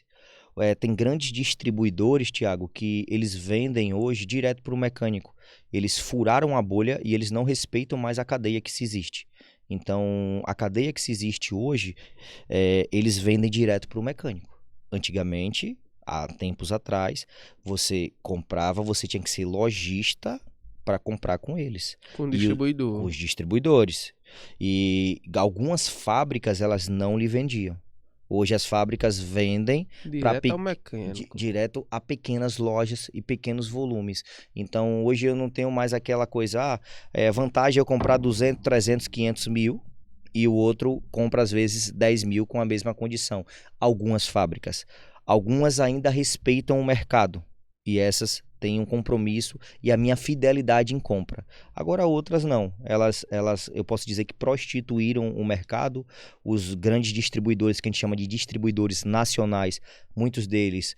Tem grandes distribuidores, Thiago, que eles vendem hoje direto para o mecânico. Eles furaram a bolha e eles não respeitam mais a cadeia que se existe. Então, a cadeia que se existe hoje, eles vendem direto para o mecânico. Antigamente, há tempos atrás, você comprava, você tinha que ser lojista para comprar com eles. Com o distribuidor. Os distribuidores. E algumas fábricas, elas não lhe vendiam. Hoje as fábricas vendem direto ao mecânico. direto a pequenas lojas e pequenos volumes. Então hoje eu não tenho mais aquela coisa, vantagem eu comprar 200, 300, 500 mil e o outro compra às vezes 10 mil com a mesma condição. Algumas fábricas. Algumas ainda respeitam o mercado e essas têm um compromisso e a minha fidelidade em compra. Agora outras não. Elas, eu posso dizer que prostituíram o mercado. Os grandes distribuidores, que a gente chama de distribuidores nacionais, muitos deles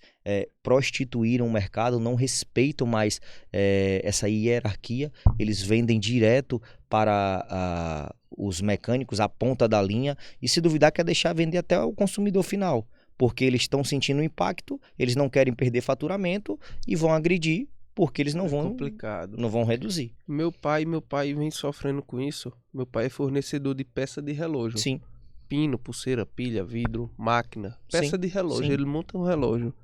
prostituíram o mercado, não respeitam mais essa hierarquia. Eles vendem direto para os mecânicos, a ponta da linha, e se duvidar quer deixar vender até o consumidor final. Porque eles estão sentindo o impacto, eles não querem perder faturamento e vão agredir, porque eles não vão reduzir. Meu pai vem sofrendo com isso. Meu pai é fornecedor de peça de relógio. Sim. Pino, pulseira, pilha, vidro, máquina. Peça de relógio, sim. Ele monta um relógio.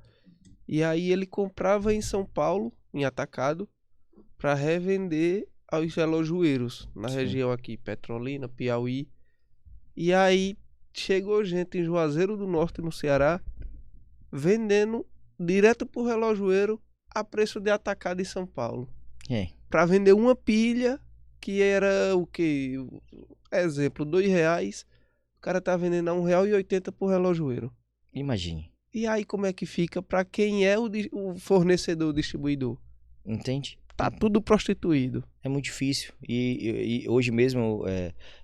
E aí ele comprava em São Paulo, em atacado, para revender aos relojoeiros, na região aqui, Petrolina, Piauí. E aí chegou gente em Juazeiro do Norte, no Ceará, vendendo direto pro relojoeiro a preço de atacado em São Paulo. Para vender uma pilha, que era o quê? Exemplo, R$2. O cara tá vendendo a R$1,80 pro relojoeiro. Imagine. E aí como é que fica para quem é o fornecedor, o distribuidor? Entende? Tá tudo prostituído. É muito difícil. E hoje mesmo,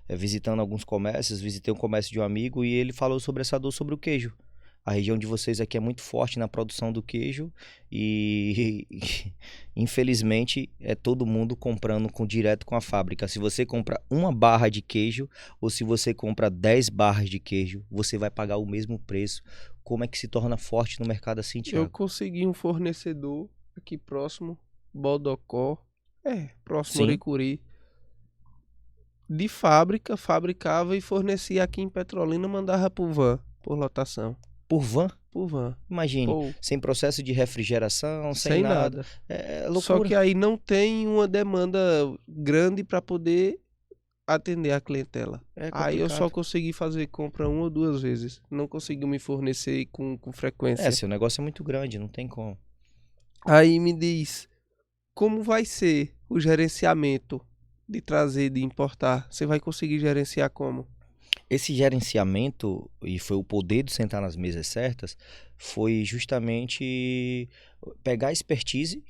visitando alguns comércios, visitei um comércio de um amigo e ele falou sobre essa dor sobre o queijo. A região de vocês aqui é muito forte na produção do queijo e infelizmente é todo mundo comprando direto com a fábrica. Se você compra uma barra de queijo ou se você compra 10 barras de queijo, você vai pagar o mesmo preço. Como é que se torna forte no mercado assim, Thiago? Eu consegui um fornecedor aqui próximo, Bodocó, próximo a Sim. Uricuri, de fábrica, fabricava e fornecia aqui em Petrolina, mandava por van, por lotação. Por van? Por van. Imagine, Pô, sem processo de refrigeração, sem sem nada. nada. É Só loucura. que aí não tem uma demanda grande para poder atender a clientela. É Aí eu só complicado. consegui fazer compra 1 ou 2 vezes. Não consegui me fornecer com frequência. Seu negócio é muito grande, não tem como. Aí me diz, como vai ser o gerenciamento de trazer, de importar? Você vai conseguir gerenciar como? Esse gerenciamento, e foi o poder de sentar nas mesas certas, foi justamente pegar a expertise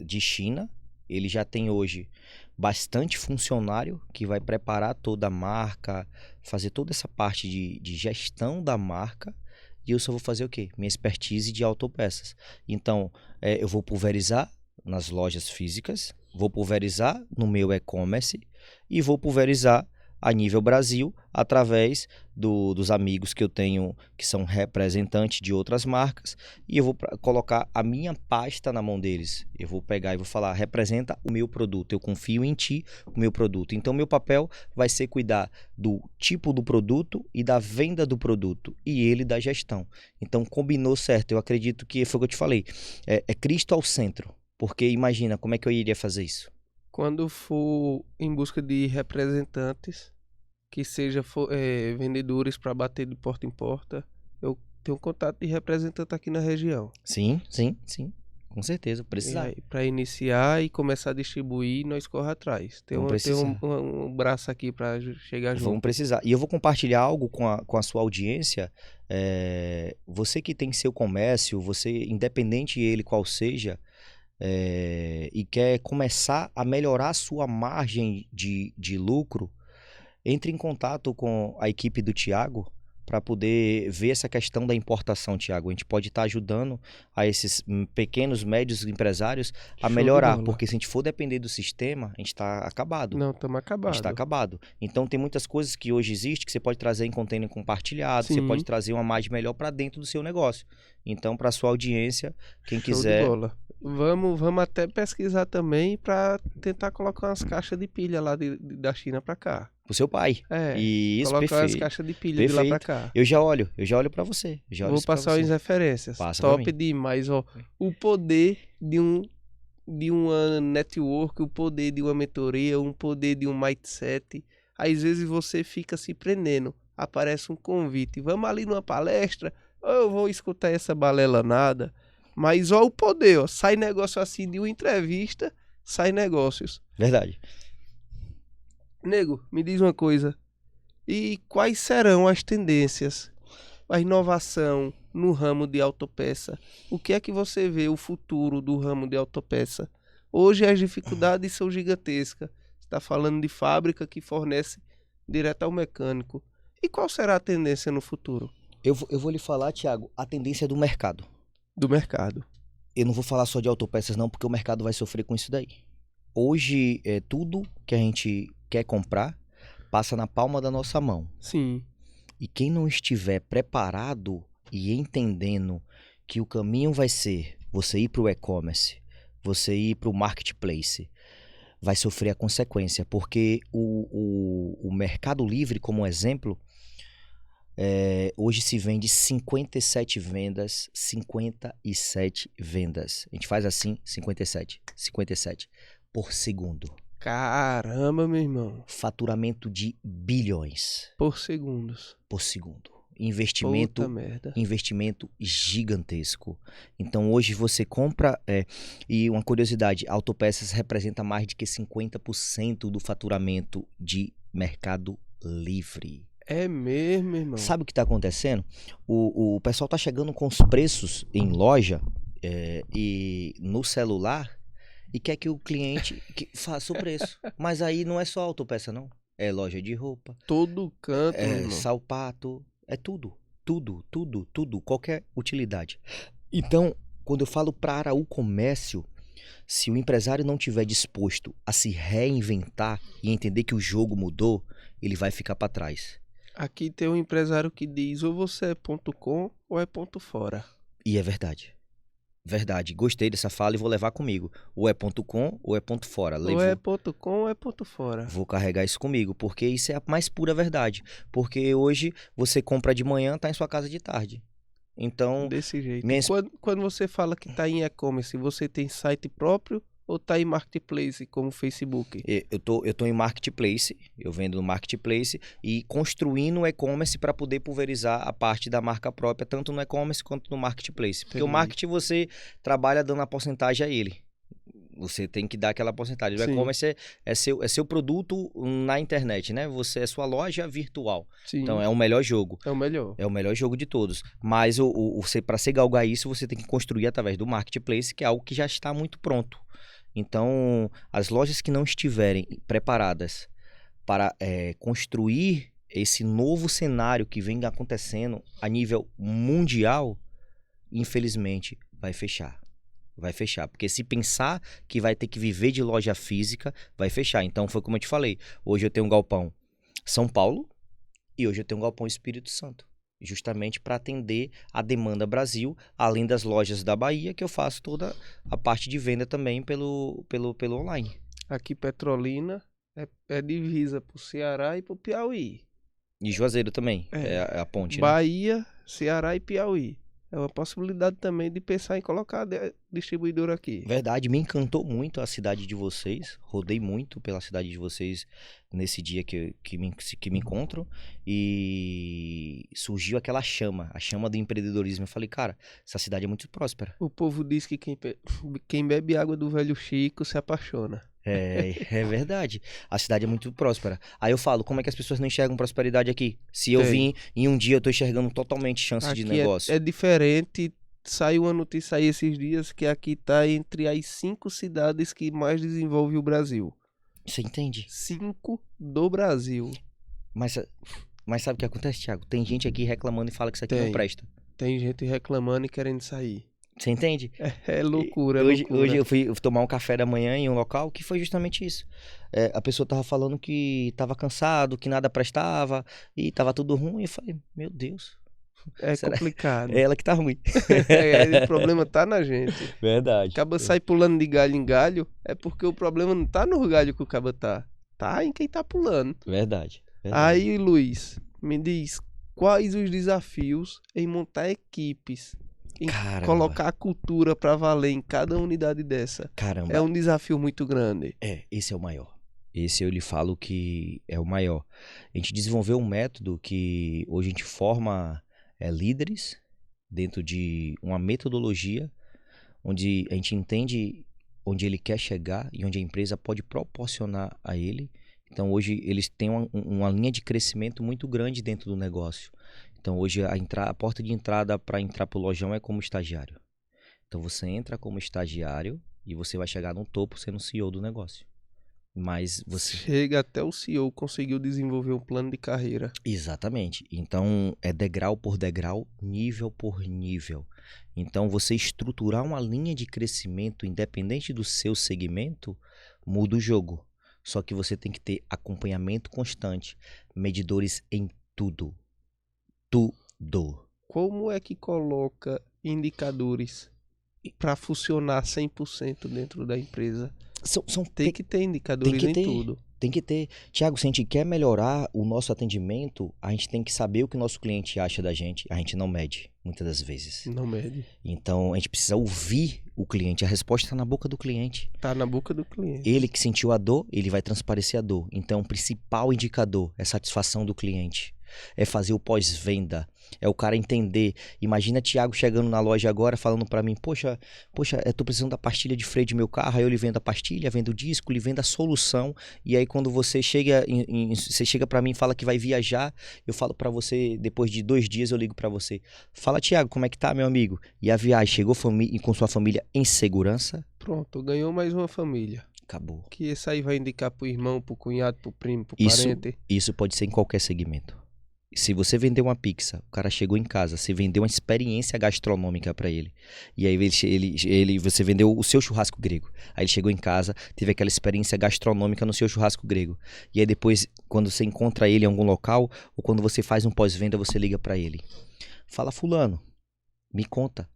de China. Ele já tem hoje bastante funcionário que vai preparar toda a marca, fazer toda essa parte de gestão da marca. E eu só vou fazer o quê? Minha expertise de autopeças. Então, eu vou pulverizar nas lojas físicas, vou pulverizar no meu e-commerce e vou pulverizar a nível Brasil através dos amigos que eu tenho que são representantes de outras marcas e eu vou colocar a minha pasta na mão deles. Eu vou pegar e vou falar, representa o meu produto, eu confio em ti, o meu produto. Então, meu papel vai ser cuidar do tipo do produto e da venda do produto e ele da gestão. Então, combinou certo. Eu acredito que foi o que eu te falei, é Cristo ao centro, porque imagina como é que eu iria fazer isso. Quando for em busca de representantes, que seja vendedores para bater de porta em porta, eu tenho contato de representante aqui na região. Sim, com certeza, precisar. Para iniciar e começar a distribuir, nós corre atrás. Tem Vamos precisar. um braço aqui para chegar junto. Vamos precisar. E eu vou compartilhar algo com a sua audiência. Você que tem seu comércio, você, independente ele qual seja, e quer começar a melhorar a sua margem de lucro, entre em contato com a equipe do Thiago para poder ver essa questão da importação, Thiago. A gente pode estar ajudando a esses pequenos, médios empresários a Show de melhorar, bola. porque se a gente for depender do sistema, a gente está acabado. Não, estamos A gente acabados. está acabado. Então tem muitas coisas que hoje existem que você pode trazer em container compartilhado, Sim. você pode trazer uma margem melhor para dentro do seu negócio. Então, para sua audiência, quem Show quiser... de bola. Vamos até pesquisar também para tentar colocar umas caixas de pilha lá da China para cá. Pro seu pai. Isso, colocar perfeito. as caixas de pilha de lá para cá. Eu já olho para você. Vou passar umas referências. Passa top demais, ó. O poder de uma network, o poder de uma mentoria, o poder de um mindset. Às vezes você fica se prendendo. Aparece um convite. Vamos ali numa palestra. Eu vou escutar essa balela nada. Mas ó o poder, ó. Sai negócio assim de uma entrevista, sai negócios. Verdade. Nego, me diz uma coisa. E quais serão as tendências, a inovação no ramo de autopeça? O que é que você vê o futuro do ramo de autopeça? Hoje as dificuldades são gigantescas. Você está falando de fábrica que fornece direto ao mecânico. E qual será a tendência no futuro? Eu vou lhe falar, Thiago, a tendência do mercado. Do mercado. Eu não vou falar só de autopeças não, porque o mercado vai sofrer com isso daí. Hoje, tudo que a gente quer comprar passa na palma da nossa mão. Sim. E quem não estiver preparado e entendendo que o caminho vai ser você ir para o e-commerce, você ir para o marketplace, vai sofrer a consequência. Porque o Mercado Livre, como exemplo, hoje se vende 57 vendas, 57 vendas. A gente faz assim, 57 por segundo. Caramba, meu irmão. Faturamento de bilhões. Por segundos. Por segundo. Investimento, Puta merda. investimento gigantesco. Então hoje você compra, e uma curiosidade, a Autopeças representa mais de que 50% do faturamento de Mercado Livre. É mesmo, irmão. Sabe o que está acontecendo? O pessoal está chegando com os preços em loja e no celular e quer que o cliente faça o preço. Mas aí não é só autopeça, não. É loja de roupa, Todo canto, meu é irmão. sapato, é tudo. Tudo, qualquer utilidade. Então, quando eu falo para o comércio, se o empresário não tiver disposto a se reinventar e entender que o jogo mudou, ele vai ficar para trás. Aqui tem um empresário que diz ou você é ponto com ou é ponto fora. E é verdade. Verdade. Gostei dessa fala e vou levar comigo. Ou é ponto com ou é ponto fora. Ou é ponto com ou é ponto fora. Vou carregar isso comigo, porque isso é a mais pura verdade. Porque hoje você compra de manhã, tá em sua casa de tarde. Então, Desse jeito. minha Quando você fala que tá em e-commerce, você tem site próprio ou tá em marketplace como o Facebook? eu tô em marketplace, eu vendo no marketplace e construindo o e-commerce para poder pulverizar a parte da marca própria, tanto no e-commerce quanto no marketplace. Porque o Entendi. marketing você trabalha dando a porcentagem a ele. Você tem que dar aquela porcentagem. O Sim. e-commerce é seu produto na internet, né? Você é sua loja virtual. Sim, Então é o melhor jogo. é o melhor. É o melhor jogo de todos. Mas para você galgar isso, você tem que construir através do marketplace, que é algo que já está muito pronto. Então, as lojas que não estiverem preparadas para construir esse novo cenário que vem acontecendo a nível mundial, infelizmente, vai fechar. Vai fechar. Porque se pensar que vai ter que viver de loja física, vai fechar. Então, foi como eu te falei. Hoje eu tenho um galpão São Paulo e hoje eu tenho um galpão Espírito Santo. Justamente para atender a demanda Brasil, além das lojas da Bahia, que eu faço toda a parte de venda também pelo online. Aqui Petrolina é divisa pro Ceará e pro Piauí. E Juazeiro também, É. é a ponte, né? Bahia, Ceará e Piauí. É uma possibilidade também de pensar em colocar distribuidor aqui. Verdade, me encantou muito a cidade de vocês. Rodei muito pela cidade de vocês nesse dia que me encontro. E surgiu aquela chama, a chama do empreendedorismo. Eu falei, cara, essa cidade é muito próspera. O povo diz que quem bebe água do velho Chico se apaixona. É verdade. A cidade é muito próspera. Aí eu falo, como é que as pessoas não enxergam prosperidade aqui? Se eu Tem. vim em um dia, eu tô enxergando totalmente chance de Aqui negócio. é diferente. Saiu uma notícia aí esses dias que aqui tá entre as 5 cidades que mais desenvolve o Brasil. Você entende? 5 do Brasil. Mas sabe o que acontece, Thiago? Tem gente aqui reclamando e fala que isso aqui não Tem. presta. Tem gente reclamando e querendo sair. Você entende? É loucura, é Hoje loucura. eu fui tomar um café da manhã em um local que foi justamente isso. A pessoa tava falando que tava cansado, que nada prestava e tava tudo ruim. Eu falei, meu Deus. É Será? complicado. É ela que tá ruim. O problema tá na gente. Verdade. Acaba sai pulando de galho em galho, é porque o problema não tá no galho que o caba tá. Tá em quem tá pulando. Verdade. Aí, Luiz, me diz quais os desafios em montar equipes, em Caramba. colocar a cultura pra valer em cada unidade dessa. Caramba. É um desafio muito grande. Esse é o maior. Esse eu lhe falo que é o maior. A gente desenvolveu um método que hoje a gente forma líderes dentro de uma metodologia onde a gente entende onde ele quer chegar e onde a empresa pode proporcionar a ele. Então hoje eles têm uma linha de crescimento muito grande dentro do negócio. Então hoje a porta de entrada para entrar para o lojão é como estagiário. Então você entra como estagiário e você vai chegar no topo sendo CEO do negócio. Mas você... Chega até o CEO conseguiu desenvolver um plano de carreira. Exatamente. Então é degrau por degrau, nível por nível. Então você estruturar uma linha de crescimento independente do seu segmento muda o jogo. Só que você tem que ter acompanhamento constante, medidores em tudo. Tudo. Como é que coloca indicadores para funcionar 100% dentro da empresa? Tem que ter indicadores em tudo. Tem que ter. Tiago, se a gente quer melhorar o nosso atendimento, a gente tem que saber o que o nosso cliente acha da gente. A gente não mede, muitas das vezes. Não mede. Então, a gente precisa ouvir o cliente. A resposta está na boca do cliente. Tá na boca do cliente. Ele que sentiu a dor, ele vai transparecer a dor. Então, o principal indicador é a satisfação do cliente. É fazer o pós-venda. É o cara entender. Imagina Thiago chegando na loja agora falando pra mim, poxa, eu tô precisando da pastilha de freio de meu carro, aí eu lhe vendo a pastilha, vendo o disco, lhe vendo a solução, e aí quando você chega você chega pra mim e fala que vai viajar, eu falo pra você, depois de 2 dias eu ligo pra você. Fala, Thiago, como é que tá, meu amigo? E a viagem chegou com sua família em segurança? Pronto, ganhou mais uma família. Acabou. Que esse aí vai indicar pro irmão, pro cunhado, pro primo, pro Isso, parente. isso pode ser em qualquer segmento. Se você vender uma pizza, o cara chegou em casa, você vendeu uma experiência gastronômica pra ele. E aí você vendeu o seu churrasco grego. Aí ele chegou em casa, teve aquela experiência gastronômica no seu churrasco grego. E aí depois, quando você encontra ele em algum local, ou quando você faz um pós-venda, você liga pra ele. Fala, fulano, me conta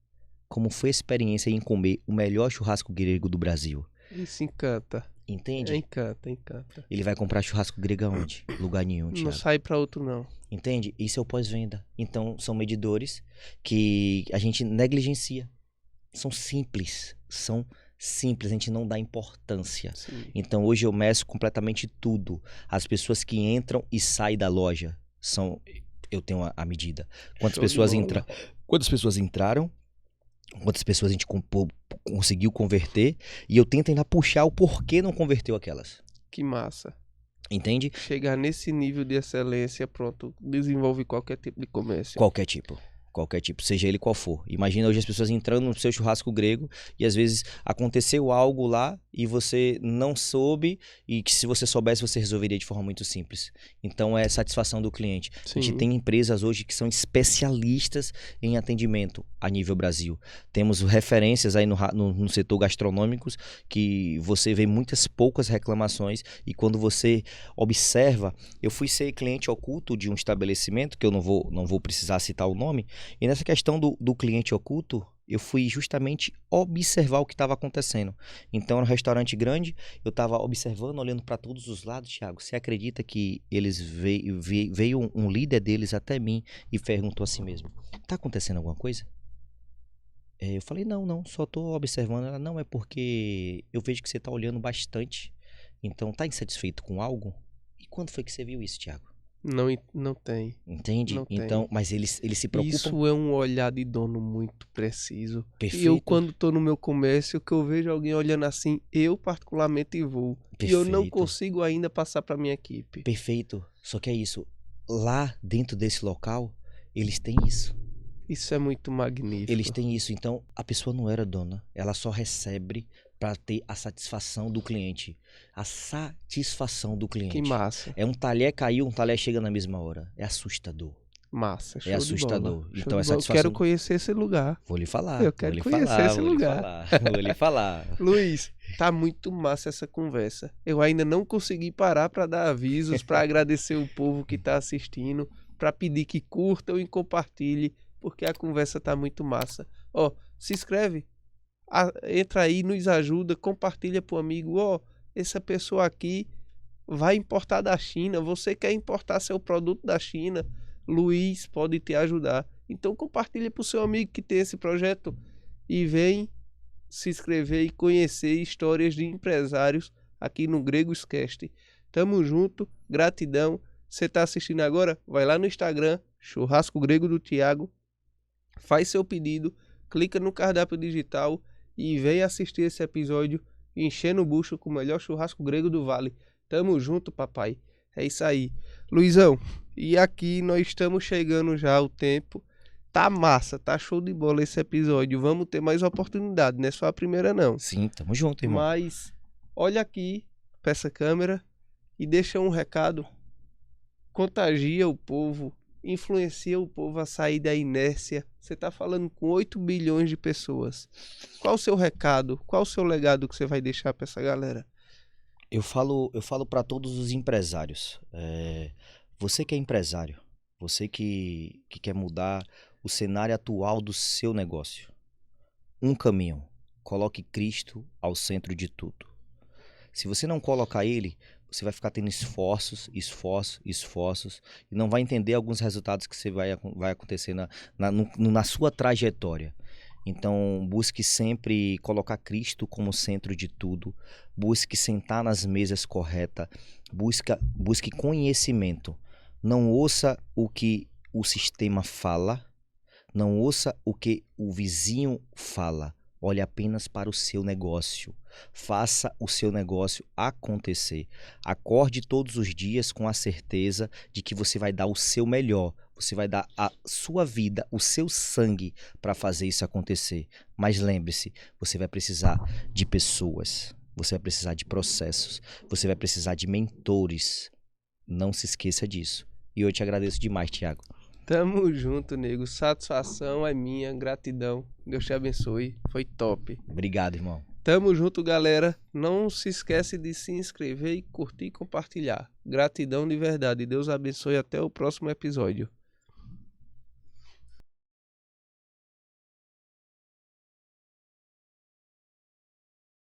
como foi a experiência em comer o melhor churrasco grego do Brasil. Isso encanta. Entende? Encanta. Ele vai comprar churrasco grego aonde? Lugar nenhum, Não Thiago. sai pra outro, não. Entende? Isso é o pós-venda. Então, são medidores que a gente negligencia. São simples. A gente não dá importância. Sim. Então, hoje eu meço completamente tudo. As pessoas que entram e saem da loja eu tenho a medida. Quantas pessoas entraram? Quantas pessoas a gente conseguiu converter? E eu tento ainda puxar o porquê não converteu aquelas. Que massa. Entende? Chegar nesse nível de excelência, pronto, desenvolve qualquer tipo de comércio. Qualquer tipo, seja ele qual for. Imagina hoje as pessoas entrando no seu churrasco grego e às vezes aconteceu algo lá e você não soube e que se você soubesse você resolveria de forma muito simples. Então é satisfação do cliente. Sim. A gente tem empresas hoje que são especialistas em atendimento a nível Brasil. Temos referências aí no setor gastronômicos que você vê muitas poucas reclamações e quando você observa, eu fui ser cliente oculto de um estabelecimento que eu não vou precisar citar o nome. E nessa questão do cliente oculto, eu fui justamente observar o que estava acontecendo. Então, era um restaurante grande, eu estava observando, olhando para todos os lados. Thiago, você acredita que eles veio um líder deles até mim e perguntou assim mesmo, tá acontecendo alguma coisa? Eu falei, não, só estou observando. Ela, não, é porque eu vejo que você está olhando bastante. Então, tá insatisfeito com algo? E quando foi que você viu isso, Thiago? Não tem. Entende? Não então, tem. mas eles se preocupam. Isso é um olhar de dono muito preciso. Perfeito. E eu, quando tô no meu comércio, que eu vejo alguém olhando assim, eu particularmente vou. Perfeito. E eu não consigo ainda passar pra minha equipe. Perfeito. Só que é isso. Lá dentro desse local, eles têm isso. Isso é muito magnífico. Eles têm isso. Então, a pessoa não era dona. Ela só recebe para ter a satisfação do cliente. A satisfação do cliente. Que massa. É um talher caiu, um talher chega na mesma hora. É assustador. Massa, show É assustador. De bola. Então, show de bola. Eu quero conhecer esse lugar. Vou lhe falar. Eu quero conhecer esse lugar. Vou lhe falar. Luiz, tá muito massa essa conversa. Eu ainda não consegui parar para dar avisos, para agradecer o povo que tá assistindo, para pedir que curtam e compartilhem, porque a conversa tá muito massa. Ó, se inscreve, entra aí, nos ajuda, compartilha pro amigo. Ó, essa pessoa aqui vai importar da China, você quer importar seu produto da China, Luiz pode te ajudar. Então compartilha pro seu amigo que tem esse projeto e vem se inscrever e conhecer histórias de empresários aqui no Gregos Cast. Tamo junto, gratidão. Você tá assistindo agora? Vai lá no Instagram, Churrasco Grego do Thiago, faz seu pedido, clica no cardápio digital e vem assistir esse episódio enchendo o bucho com o melhor churrasco grego do Vale. Tamo junto, papai. É isso aí. Luizão, e aqui nós estamos chegando já ao tempo. Tá massa, tá show de bola esse episódio. Vamos ter mais oportunidade, não é só a primeira não. Sim, tamo junto, irmão. Mas olha aqui pra essa câmera e deixa um recado. Contagia o povo, influencia o povo a sair da inércia. Você tá falando com 8 bilhões de pessoas. Qual o seu recado? Qual o seu legado que você vai deixar pra essa galera? Eu falo para todos os empresários. Você que é empresário, você que quer mudar o cenário atual do seu negócio. Um caminho. Coloque Cristo ao centro de tudo. Se você não colocar ele, você vai ficar tendo esforços, e não vai entender alguns resultados que você vai acontecer na sua trajetória. Então, busque sempre colocar Cristo como centro de tudo. Busque sentar nas mesas corretas. Busque conhecimento. Não ouça o que o sistema fala, não ouça o que o vizinho fala. Olhe apenas para o seu negócio. Faça o seu negócio acontecer. Acorde todos os dias com a certeza de que você vai dar o seu melhor. Você vai dar a sua vida, o seu sangue para fazer isso acontecer. Mas lembre-se, você vai precisar de pessoas. Você vai precisar de processos. Você vai precisar de mentores. Não se esqueça disso. E eu te agradeço demais, Thiago. Tamo junto, nego. Satisfação é minha, gratidão. Deus te abençoe. Foi top. Obrigado, irmão. Tamo junto, galera. Não se esquece de se inscrever e curtir e compartilhar. Gratidão de verdade. Deus abençoe. Até o próximo episódio.